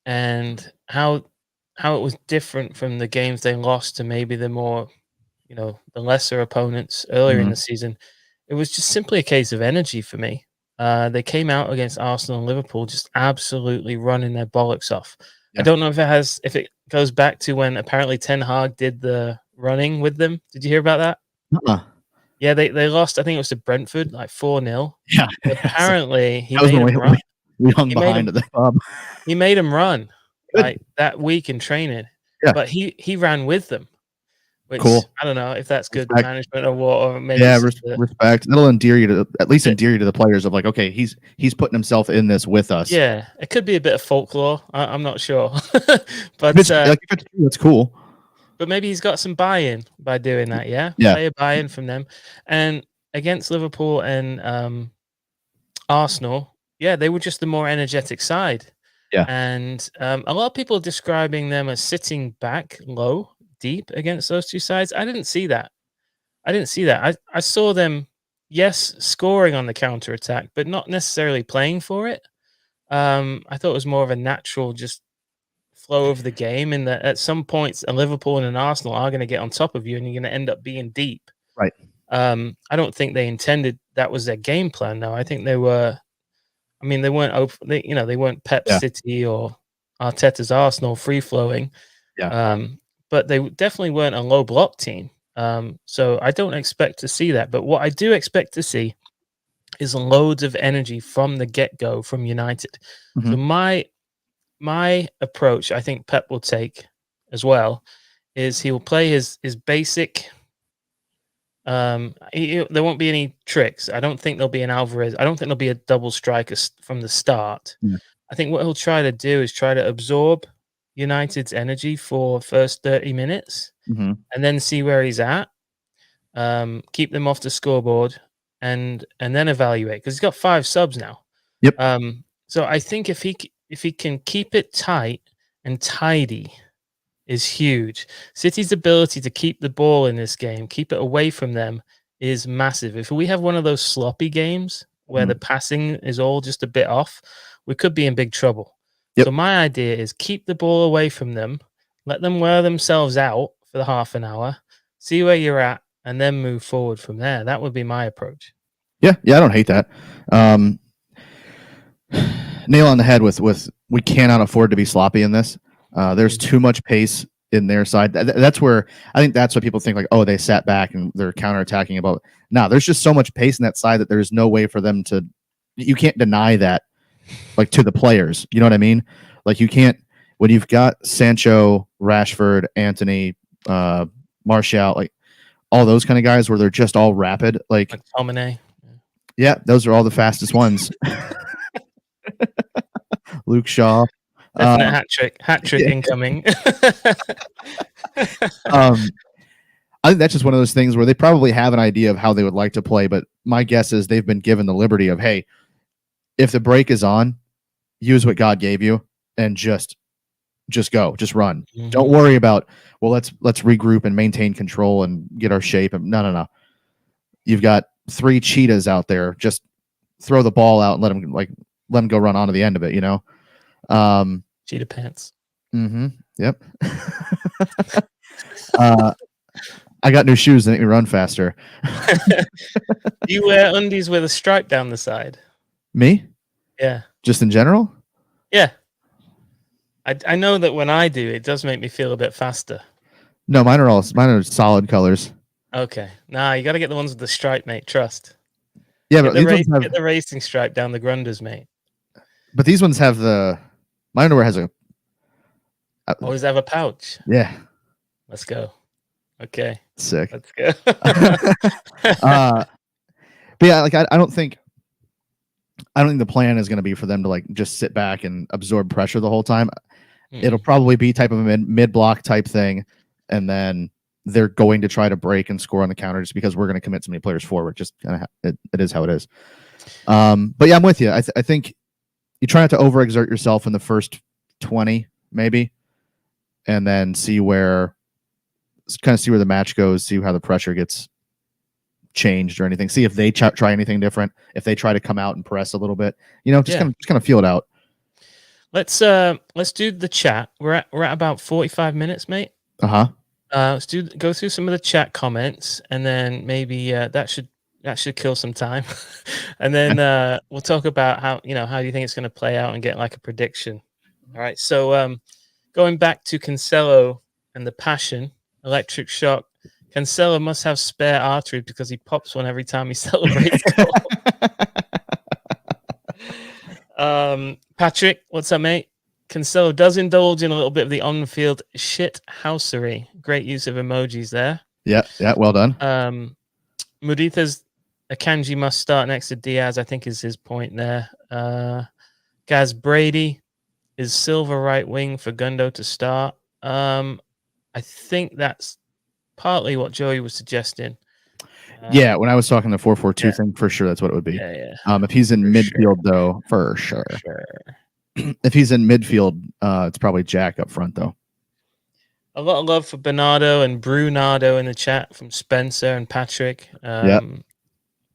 and how it was different from the games they lost to maybe the more, the lesser opponents earlier in Mm-hmm. the season, it was just simply a case of energy for me. They came out against Arsenal and Liverpool just absolutely running their bollocks off. I Yeah. don't know if it goes back to when apparently Ten Hag did the running with them. Did you hear about that? Uh-uh. Yeah, they lost, I think it was to Brentford, like 4-0. Yeah. Apparently, he That was made when him run. we hung He made behind him at the pub. he made him run, Good. like, that week in training, Yeah. but he ran with them, which Cool. I don't know if that's good Respect. management or what, or maybe Yeah, it's just respect. That'll endear you to the players of like, okay, he's putting himself in this with us. Yeah, it could be a bit of folklore. I'm not sure, but if it's true, that's cool. But maybe he's got some buy-in by doing that. Yeah, Yeah. player buy-in from them, and against Liverpool and Arsenal. Yeah, they were just the more energetic side. Yeah. And a lot of people describing them as sitting back low, deep against those two sides. I didn't see that. I saw them, yes, scoring on the counter attack, but not necessarily playing for it. I thought it was more of a natural just flow of the game, and that at some points, a Liverpool and an Arsenal are going to get on top of you, and you're going to end up being deep. Right. I don't think they intended that was their game plan. No, I think they were. I mean, they weren't. They weren't Pep City or Arteta's Arsenal free flowing. Yeah. But they definitely weren't a low block team. So I don't expect to see that. But what I do expect to see is loads of energy from the get go from United. Mm-hmm. So my approach, I think Pep will take as well, is he will play his basic. There won't be any tricks. I don't think there'll be an Alvarez. I don't think there'll be a double striker from the start. Yeah. I think what he'll try to do is try to absorb United's energy for first 30 minutes and then see where he's at. Keep them off the scoreboard and then evaluate, because he's got 5 subs now. Yep. So I think if he can keep it tight and tidy is huge. City's ability to keep the ball in this game, keep it away from them, is massive. If we have one of those sloppy games where the passing is all just a bit off, we could be in big trouble. Yep. So my idea is keep the ball away from them, let them wear themselves out for the half an hour, see where you're at, and then move forward from there. That would be my approach. Yeah, I don't hate that. Nail on the head with we cannot afford to be sloppy in this. There's too much pace in their side. That's where I think that's what people think, like, oh, they sat back and they're counterattacking. No, there's just so much pace in that side that there's no way for them to. You can't deny that, like, to the players. You know what I mean? Like, you can't, when you've got Sancho, Rashford, Anthony, Martial, like all those kind of guys where they're just all rapid. Like Tomine. Yeah, those are all the fastest ones. Luke Shaw. Definite hat trick incoming. I think that's just one of those things where they probably have an idea of how they would like to play, but my guess is they've been given the liberty of, hey, if the break is on, use what God gave you and just go, just run. Don't worry about, well, let's regroup and maintain control and get our shape. No. You've got 3 cheetahs out there. Just throw the ball out and let them go run onto the end of it, you know? Cheetah pants. Yep. I got new shoes that make me run faster. Do you wear undies with a stripe down the side? Me? Yeah. Just in general? Yeah. I know that when I do, it does make me feel a bit faster. No, mine are solid colors. Okay. Nah, you got to get the ones with the stripe, mate. Trust. Yeah, but get the racing stripe down the grunders, mate. But these ones have my underwear has always have a pouch. Yeah. Let's go. Okay. Sick. Let's go. But yeah, like I don't think the plan is going to be for them to like just sit back and absorb pressure the whole time. It'll probably be type of a mid block type thing, and then they're going to try to break and score on the counter just because we're going to commit so many players forward. Just kind of it is how it is. But yeah, I'm with you. I think you try not to overexert yourself in the first 20 maybe, and then see where the match goes, see how the pressure gets changed or anything. See if they try anything different. If they try to come out and press a little bit, just kind of feel it out. Let's do the chat. We're at about 45 minutes, mate. Let's go through some of the chat comments, and then maybe that should kill some time, and then we'll talk about how do you think it's going to play out and get like a prediction. All right. So going back to Cancelo and the passion, electric shock. Cancelo must have spare arteries because he pops one every time he celebrates. Patrick, what's up, mate? Cancelo does indulge in a little bit of the on-field shit housery. Great use of emojis there. Yeah, well done. Mudita's Akanji must start next to Diaz, I think is his point there. Gaz Brady is Silva right wing for Gundo to start. I think that's partly what Joey was suggesting. Yeah, when I was talking the 4-4-2 thing, for sure, that's what it would be. Yeah. If he's in midfield, though, for sure. If he's in midfield, it's probably Jack up front, though. A lot of love for Bernardo and Brunardo in the chat from Spencer and Patrick. Yeah.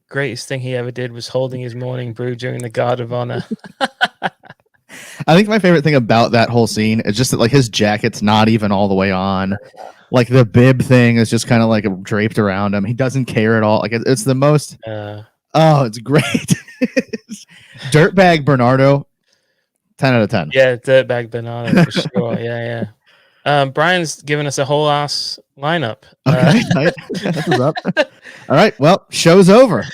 Greatest thing he ever did was holding his morning brew during the Guard of Honor. I think my favorite thing about that whole scene is just that, like, his jacket's not even all the way on. Like, the bib thing is just kind of like draped around him. He doesn't care at all. Like, it's the most. It's great. Dirtbag Bernardo, 10 out of 10. Yeah, Dirtbag Bernardo for sure. Yeah. Brian's giving us a whole ass lineup. Okay, that's what's up. All right, well, show's over.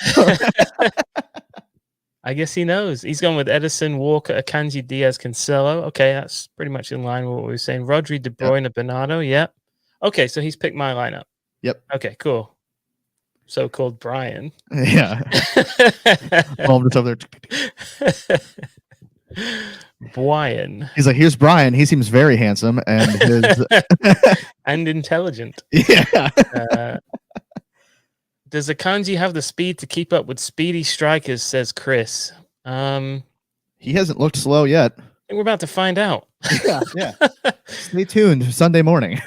I guess he knows. He's gone with Edison, Walker, Akanji, Diaz, Cancelo. Okay, that's pretty much in line with what we were saying. Rodri, De Bruyne, Bernardo. Yep. Okay, so he's picked my lineup. Yep. Okay, cool. So-called Brian. Yeah. Well, I'm just over there. Brian. He's like, here's Brian. He seems very handsome and and intelligent. Yeah. Does Akanji have the speed to keep up with speedy strikers? Says Chris. He hasn't looked slow yet. I think we're about to find out. Yeah. Stay tuned Sunday morning.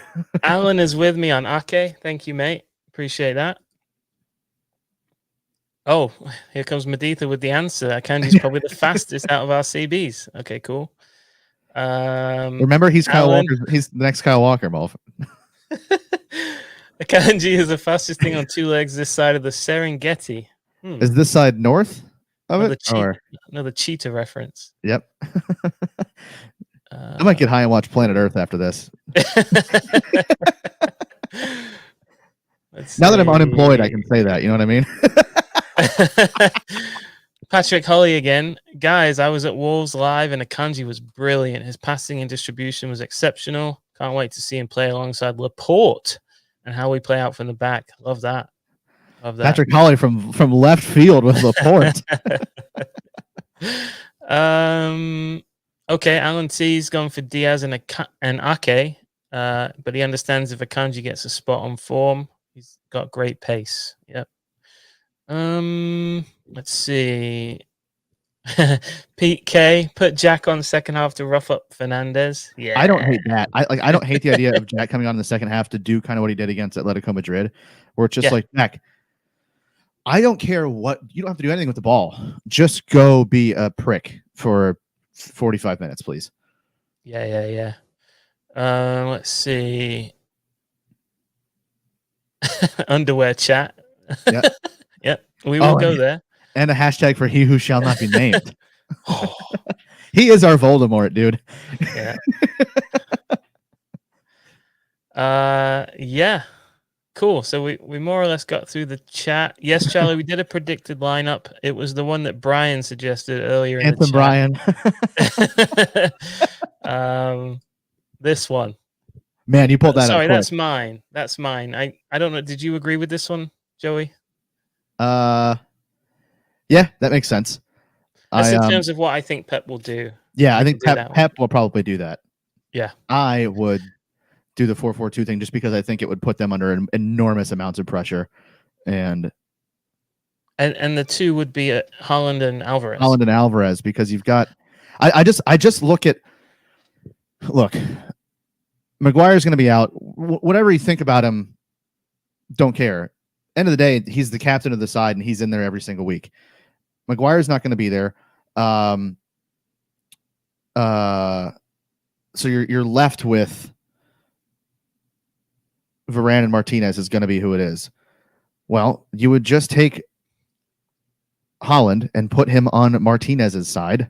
Alan is with me on Ake. Thank you, mate. Appreciate that. Oh, here comes Meditha with the answer. Akanji's probably the fastest out of our CBs. Okay, cool. Remember, he's Kyle Walker. He's the next Kyle Walker, Molf. Akanji is the fastest thing on two legs this side of the Serengeti. Is this side north of it? Another cheetah reference. Yep. I might get high and watch Planet Earth after this. Now that I'm unemployed, I can say that. You know what I mean? Patrick Holly again. Guys, I was at Wolves live and Akanji was brilliant. His passing and distribution was exceptional. Can't wait to see him play alongside Laporte and how we play out from the back. Love that. Patrick Holly from left field with Laporte. Okay, Alan T's gone for Diaz and Ake, but he understands if Akanji gets a spot on form, he's got great pace. Yep. Let's see. Pete K, put Jack on second half to rough up Fernandez. Yeah, I don't hate that. I don't hate the idea of Jack coming on in the second half to do kind of what he did against Atletico Madrid, where it's just like, Jack, I don't care what, you don't have to do anything with the ball. Just go be a prick for 45 minutes, please. Yeah. Let's see. Underwear chat. Yeah. Yep. We will go there. And a hashtag for he who shall not be named. He is our Voldemort, dude. Yeah. Cool. So we more or less got through the chat. Yes, Charlie, we did a predicted lineup. It was the one that Brian suggested earlier in the chat. Brian. This one. Man, you pulled that out. Sorry, that's mine. I don't know. Did you agree with this one, Joey? Yeah, that makes sense. That's in terms of what I think Pep will do. Yeah, I think Pep will probably do that. Yeah. I would do the 4-4-2 thing just because I think it would put them under enormous amounts of pressure. And the two would be Haaland and Alvarez. Haaland and Alvarez, because you've got I just look, Maguire's going to be out. Whatever you think about him, don't care. End of the day, he's the captain of the side, and he's in there every single week. Maguire's not going to be there. So you're left with Varane and Martinez is going to be who it is. Well, you would just take Haaland and put him on Martinez's side.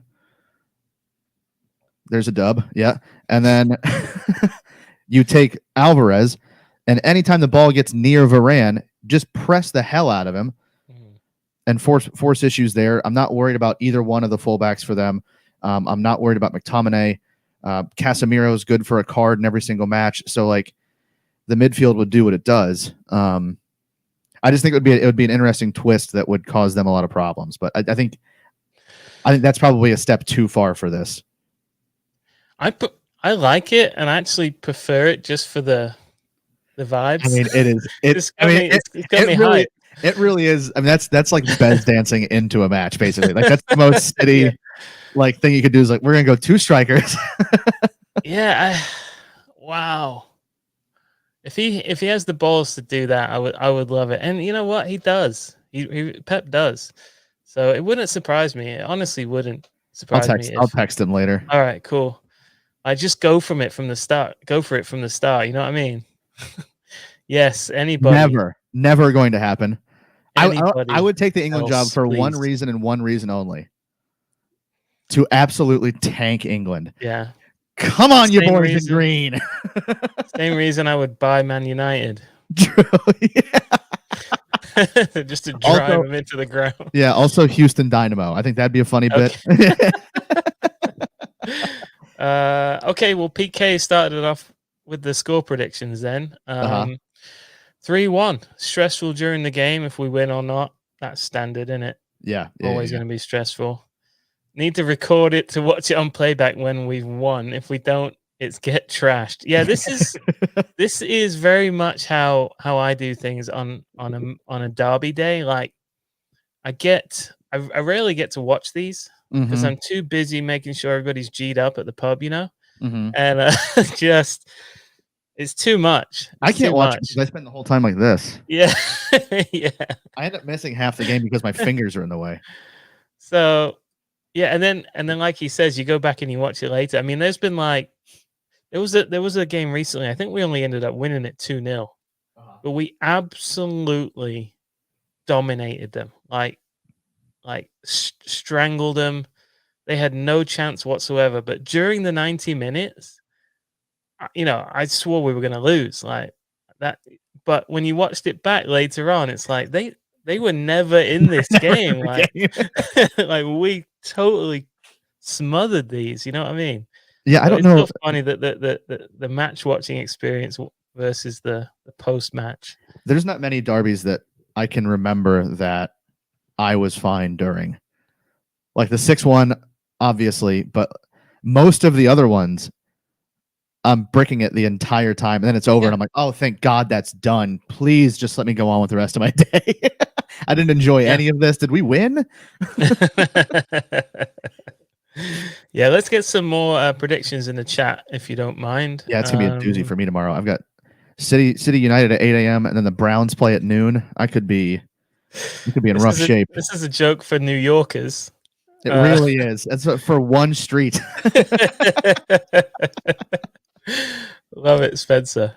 There's a dub, yeah. And then you take Alvarez, and anytime the ball gets near Varane, just press the hell out of him and force issues there. I'm not worried about either one of the fullbacks for them. I'm not worried about McTominay. Casemiro is good for a card in every single match. So, like, the midfield would do what it does. I just think it would be an interesting twist that would cause them a lot of problems. But I think that's probably a step too far for this. I like it, and I actually prefer it just for the vibes. I mean, it is. It's got me hyped. It really is. I mean, that's like Bez dancing into a match, basically. Like that's the most City like thing you could do is like we're gonna go 2 strikers. Yeah. Wow. If he has the balls to do that, I would love it. And you know what? He does. Pep does. So it wouldn't surprise me. It honestly wouldn't surprise me. I'll text him later. All right, cool. I just go from it from the start. Go for it from the start. You know what I mean? Yes. Anybody. Never going to happen. Anybody I would take the England job for one reason and one reason only. To absolutely tank England. Yeah. Come on, you boys in green. Same reason I would buy Man United. True. Yeah. Just to drive them into the ground. Yeah. Also, Houston Dynamo. I think that'd be a funny bit. Okay. Well, PK started off with the score predictions then. 3-1. Stressful during the game. If we win or not, that's standard, isn't it? Yeah. Always going to be stressful. Need to record it to watch it on playback when we've won. If we don't, it's get trashed. Yeah, this is very much how I do things on a derby day. Like I rarely get to watch these because I'm too busy making sure everybody's G'd up at the pub, you know? And just it's too much. I can't watch it because I spend the whole time like this. Yeah. Yeah. I end up missing half the game because my fingers are in the way. So yeah, and then like he says, you go back and you watch it later. I mean, there's been like there was a game recently. I think we only ended up winning it 2-0. But we absolutely dominated them. Like strangled them. They had no chance whatsoever. But during the 90 minutes, I swore we were going to lose like that. But when you watched it back later on, it's like they were never in this game. Like, like we totally smothered these. You know what I mean? Yeah, I don't know. It's so funny that the match watching experience versus the post match. There's not many derbies that I can remember that I was fine during. Like the 6-1, obviously, but most of the other ones, I'm bricking it the entire time, and then it's over, and I'm like, oh, thank God that's done. Please just let me go on with the rest of my day. I didn't enjoy any of this. Did we win? Yeah, let's get some more predictions in the chat if you don't mind. Yeah, it's gonna be a doozy for me tomorrow. I've got City United at 8 a.m. and then the Browns play at noon. We could be in rough shape. This is a joke for New Yorkers. It really is. That's for one street. Love it, Spencer.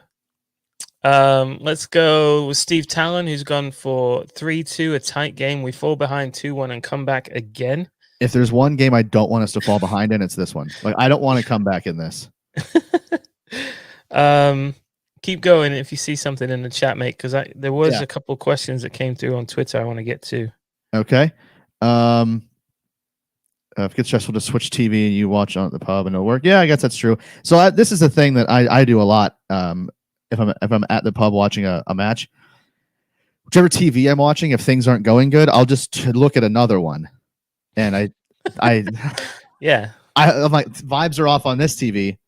Let's go with Steve Talon, who's gone for 3-2, a tight game. We fall behind 2-1 and come back again. If there's one game I don't want us to fall behind in, it's this one. Like I don't want to come back in this. Keep going if you see something in the chat, mate, because there was a couple of questions that came through on Twitter I want to get to. Okay. If it gets stressful to switch TV and you watch on at the pub and it'll work. Yeah, I guess that's true. So this is the thing that I do a lot. If I'm at the pub watching a match, whichever TV I'm watching, if things aren't going good, I'll just look at another one. And I'm like, vibes are off on this TV.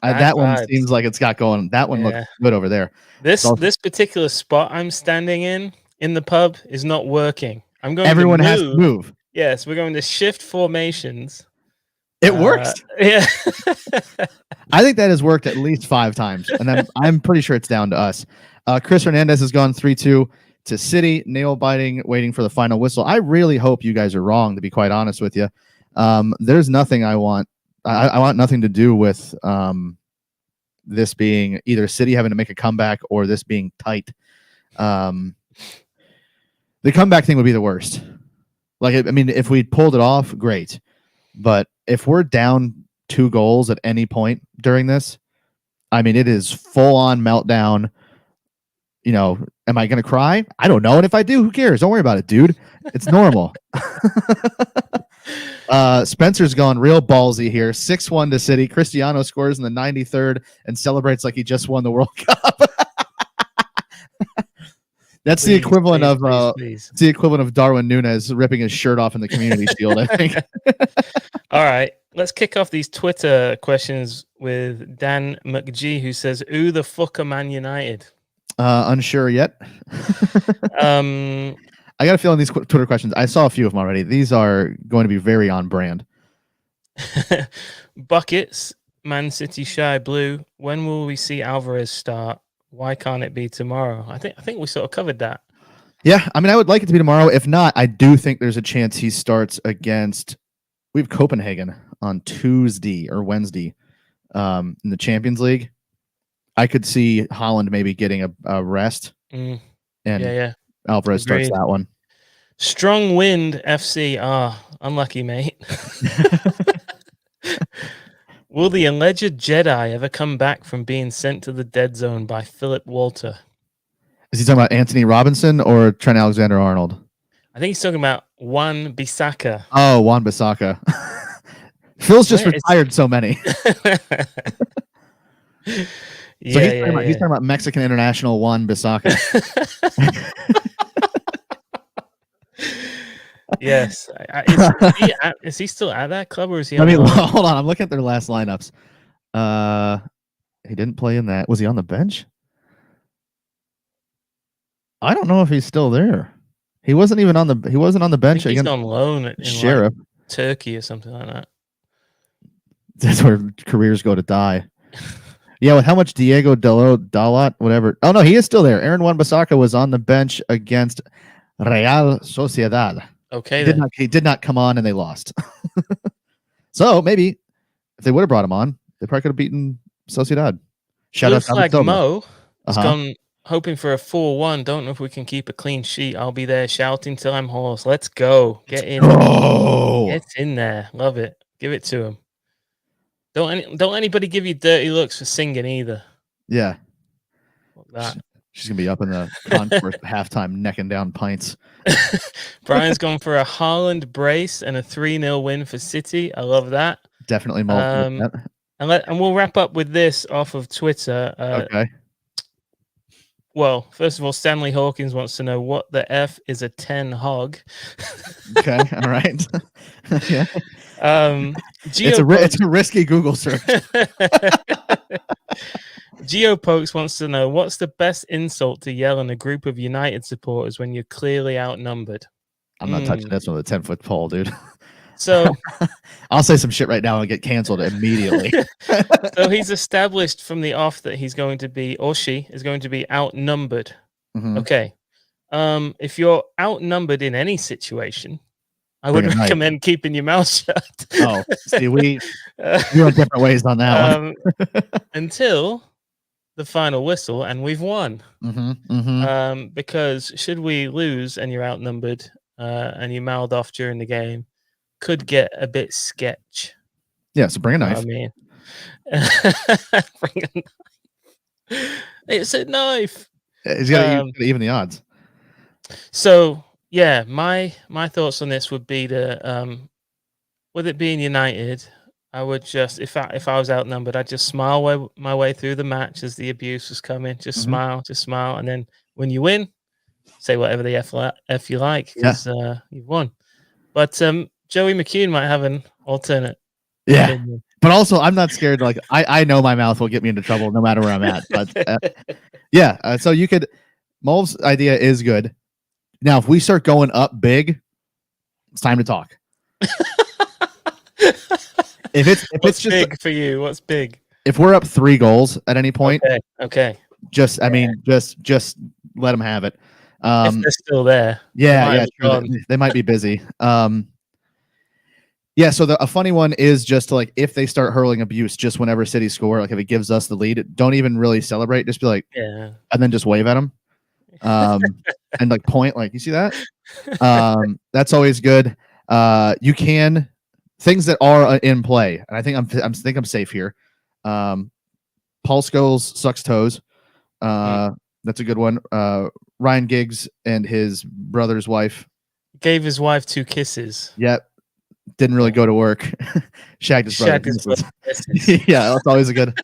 That one seems like it's got going. That one looks good over there. This particular spot I'm standing in the pub is not working. I'm going. Everyone has to move. Yes, we're going to shift formations. It works. Yeah. I think that has worked at least 5 times, and I'm pretty sure it's down to us. Chris Hernandez has gone 3-2 to City, nail biting, waiting for the final whistle. I really hope you guys are wrong, to be quite honest with you. There's nothing I want. I want nothing to do with this being either City having to make a comeback or this being tight. The comeback thing would be the worst. Like, I mean, if we pulled it off, great. But if we're down 2 goals at any point during this, I mean, it is full-on meltdown. You know, am I going to cry? I don't know. And if I do, who cares? Don't worry about it, dude. It's normal. Spencer's gone real ballsy here. 6-1 to City. Cristiano scores in the 93rd and celebrates like he just won the World Cup. That's the equivalent of the equivalent of Darwin Núñez ripping his shirt off in the Community Shield, I think. All right, let's kick off these Twitter questions with Dan McGee, who says, "Who the fuck are Man United?" Unsure yet. I got a feeling these Twitter questions, I saw a few of them already. These are going to be very on brand. Buckets, Man City Shy Blue. When will we see Alvarez start? Why can't it be tomorrow? I think we sort of covered that. Yeah, I mean, I would like it to be tomorrow. If not, I do think there's a chance he starts against. We have Copenhagen on Tuesday or Wednesday in the Champions League. I could see Holland maybe getting a rest, and Alvarez starts that one. Strong Wind FC. Unlucky, mate. Will the alleged Jedi ever come back from being sent to the dead zone by Philip Walter? Is he talking about Anthony Robinson or Trent Alexander-Arnold? I think he's talking about Wan Bissaka. Oh, Wan Bissaka. Phil's just retired so many. He's talking about Mexican international Wan Bissaka. Yes. Is he still at that club, or is he? Hold on. I'm looking at their last lineups. He didn't play in that. Was he on the bench? I don't know if he's still there. He wasn't even on the. He wasn't on the bench. He's on loan at Sheriff, Turkey or something like that. That's where careers go to die. Yeah, with how much Diego Dalot, whatever. Oh no, he is still there. Aaron Wan-Bissaka was on the bench against Real Sociedad. Okay, he did not come on, and they lost. So maybe if they would have brought him on, they probably could have beaten Sociedad. Shout out to Mo. Has gone hoping for a 4-1. Don't know if we can keep a clean sheet. I'll be there shouting till I'm hoarse. Let's go. Get in. Get in there. Love it. Give it to him. Don't anybody give you dirty looks for singing either. Yeah. That. She's gonna be up in the concourse halftime, necking down pints. Brian's gone for a Haaland brace and a 3-0 win for City. I love that. Definitely that. And we'll wrap up with this off of Twitter. Okay. Well, first of all, Stanley Hawkins wants to know what the F is a 10 hog. Okay, all right. Yeah. It's a risky Google search. GeoPokes wants to know what's the best insult to yell in a group of United supporters when you're clearly outnumbered. I'm not touching this with a 10-foot pole, dude. So I'll say some shit right now and get canceled immediately. So he's established from the off that he's going to be, or she is going to be outnumbered. Mm-hmm. Okay. If you're outnumbered in any situation, I would recommend keeping your mouth shut. Oh, see, we went different ways on that one. Until the final whistle, and we've won. Mm-hmm, mm-hmm. Because should we lose and you're outnumbered and you mouthed off during the game, could get a bit sketch. Yeah, so bring a knife. I mean, bring a knife. It's a knife. He's got to even the odds. So yeah, my thoughts on this would be to, with it being United, I would just if I was outnumbered, I'd just smile my way through the match as the abuse was coming. Just smile, and then when you win, say whatever the f you like because you've won. But Joey McCune might have an alternate. Yeah, opinion. But also I'm not scared. Like I know my mouth will get me into trouble no matter where I'm at. But so you could. Mulv's idea is good. Now, if we start going up big, it's time to talk. If it's just big for you, what's big? If we're up 3 goals at any point, okay. Just let them have it. If they're still there, they might be busy. Yeah, so a funny one is just to, like, if they start hurling abuse just whenever City score, like if it gives us the lead, don't even really celebrate. Just be like, and then just wave at them, and like point, like, you see that? That's always good. You can things that are in play, and I think I'm safe here. Paul Scholes sucks toes. That's a good one. Ryan Giggs and his brother's wife gave his wife 2 kisses. Yep. Didn't really go to work. Shagged his brother. Yeah, that's always a good.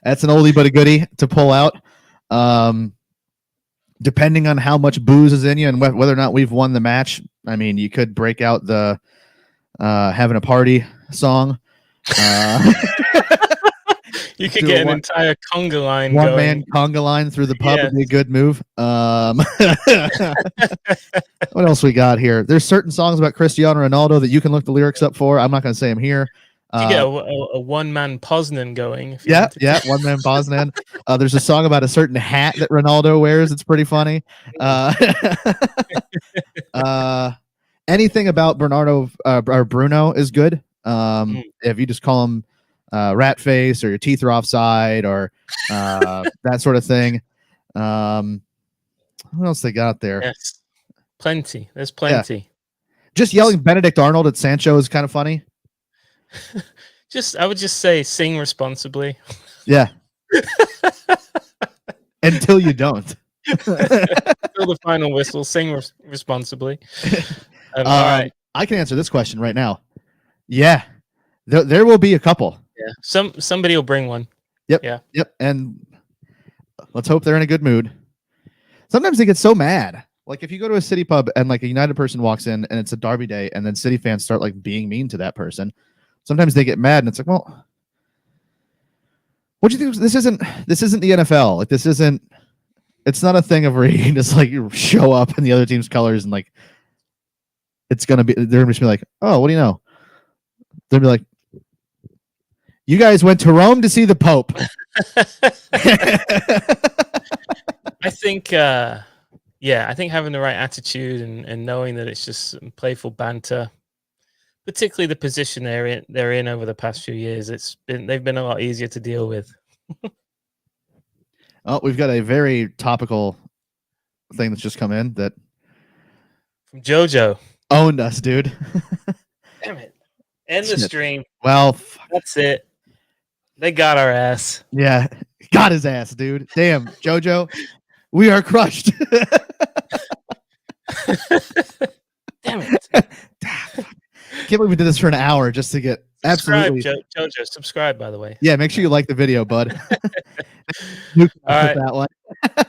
That's an oldie but a goodie to pull out. Depending on how much booze is in you and whether or not we've won the match, I mean, you could break out the "Having a Party" song. You could get an entire conga line one man conga line through the pub would be a good move. What else we got here? There's certain songs about Cristiano Ronaldo that you can look the lyrics up for. I'm not going to say them here. You get a one-man Poznan going. Yeah, one-man Poznan. There's a song about a certain hat that Ronaldo wears. It's pretty funny. Anything about Bernardo or Bruno is good. If you just call him rat face or your teeth are offside or that sort of thing. What else they got there? Yes. Plenty. There's plenty. Yeah. Just yelling Benedict Arnold at Sancho is kind of funny. I would just say sing responsibly. Yeah. Until you don't. Until the final whistle, sing responsibly. All right. I can answer this question right now. Yeah. There will be a couple. Yeah. Somebody will bring one. Yep. Yeah. Yep. And let's hope they're in a good mood. Sometimes they get so mad. Like if you go to a City pub and like a United person walks in and it's a Derby day and then City fans start like being mean to that person. Sometimes they get mad and it's like, well, what do you think? This isn't the NFL. Like it's not a thing of where you can just like show up in the other team's colors and like they're gonna just be like, oh, what do you know? They'll be like, you guys went to Rome to see the Pope. I think I think having the right attitude and knowing that it's just some playful banter, particularly the position they're in over the past few years, they've been a lot easier to deal with. Oh, we've got a very topical thing that's just come in that from Jojo owned us, dude. Damn it! End the stream. Well, that's it. They got our ass. Yeah, got his ass, dude. Damn, Jojo, we are crushed. Damn it! Can't believe we did this for an hour just to get absolutely. Jojo, subscribe, by the way. Yeah, make sure you like the video, bud. All right. That one. Good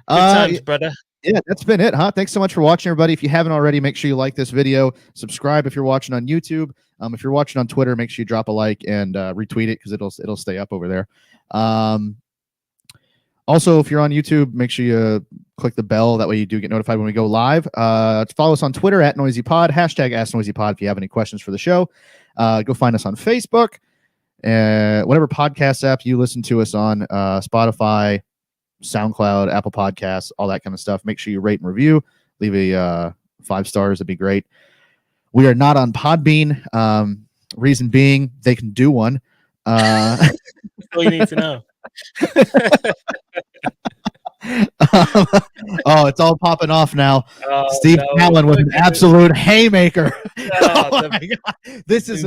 times, brother. Yeah, that's been it, huh? Thanks so much for watching, everybody. If you haven't already, make sure you like this video. Subscribe if you're watching on YouTube. If you're watching on Twitter, make sure you drop a like and retweet it because it'll stay up over there. Also, if you're on YouTube, make sure you click the bell. That way you do get notified when we go live. Follow us on Twitter at NoisyPod, hashtag AskNoisyPod if you have any questions for the show. Go find us on Facebook. Whatever podcast app you listen to us on, Spotify, SoundCloud, Apple Podcasts, all that kind of stuff. Make sure you rate and review. Leave a 5 stars. That'd be great. We are not on Podbean. Reason being, they can do one. That's all you need to know. Oh, it's all popping off now. Steve Allen with an absolute haymaker. Oh my God. This is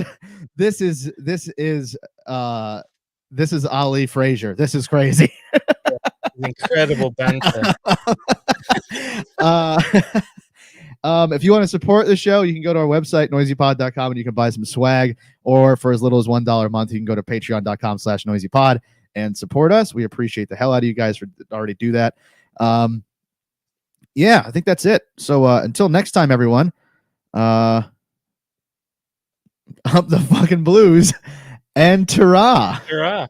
Ali Frazier. This is crazy. Incredible banter. If you want to support the show, you can go to our website, noisypod.com, and you can buy some swag. Or for as little as $1 a month, you can go to patreon.com/noisypod and support us. We appreciate the hell out of you guys for already do that. Yeah, I think that's it. So until next time, everyone, up the fucking Blues and ta-ra. Ta-ra.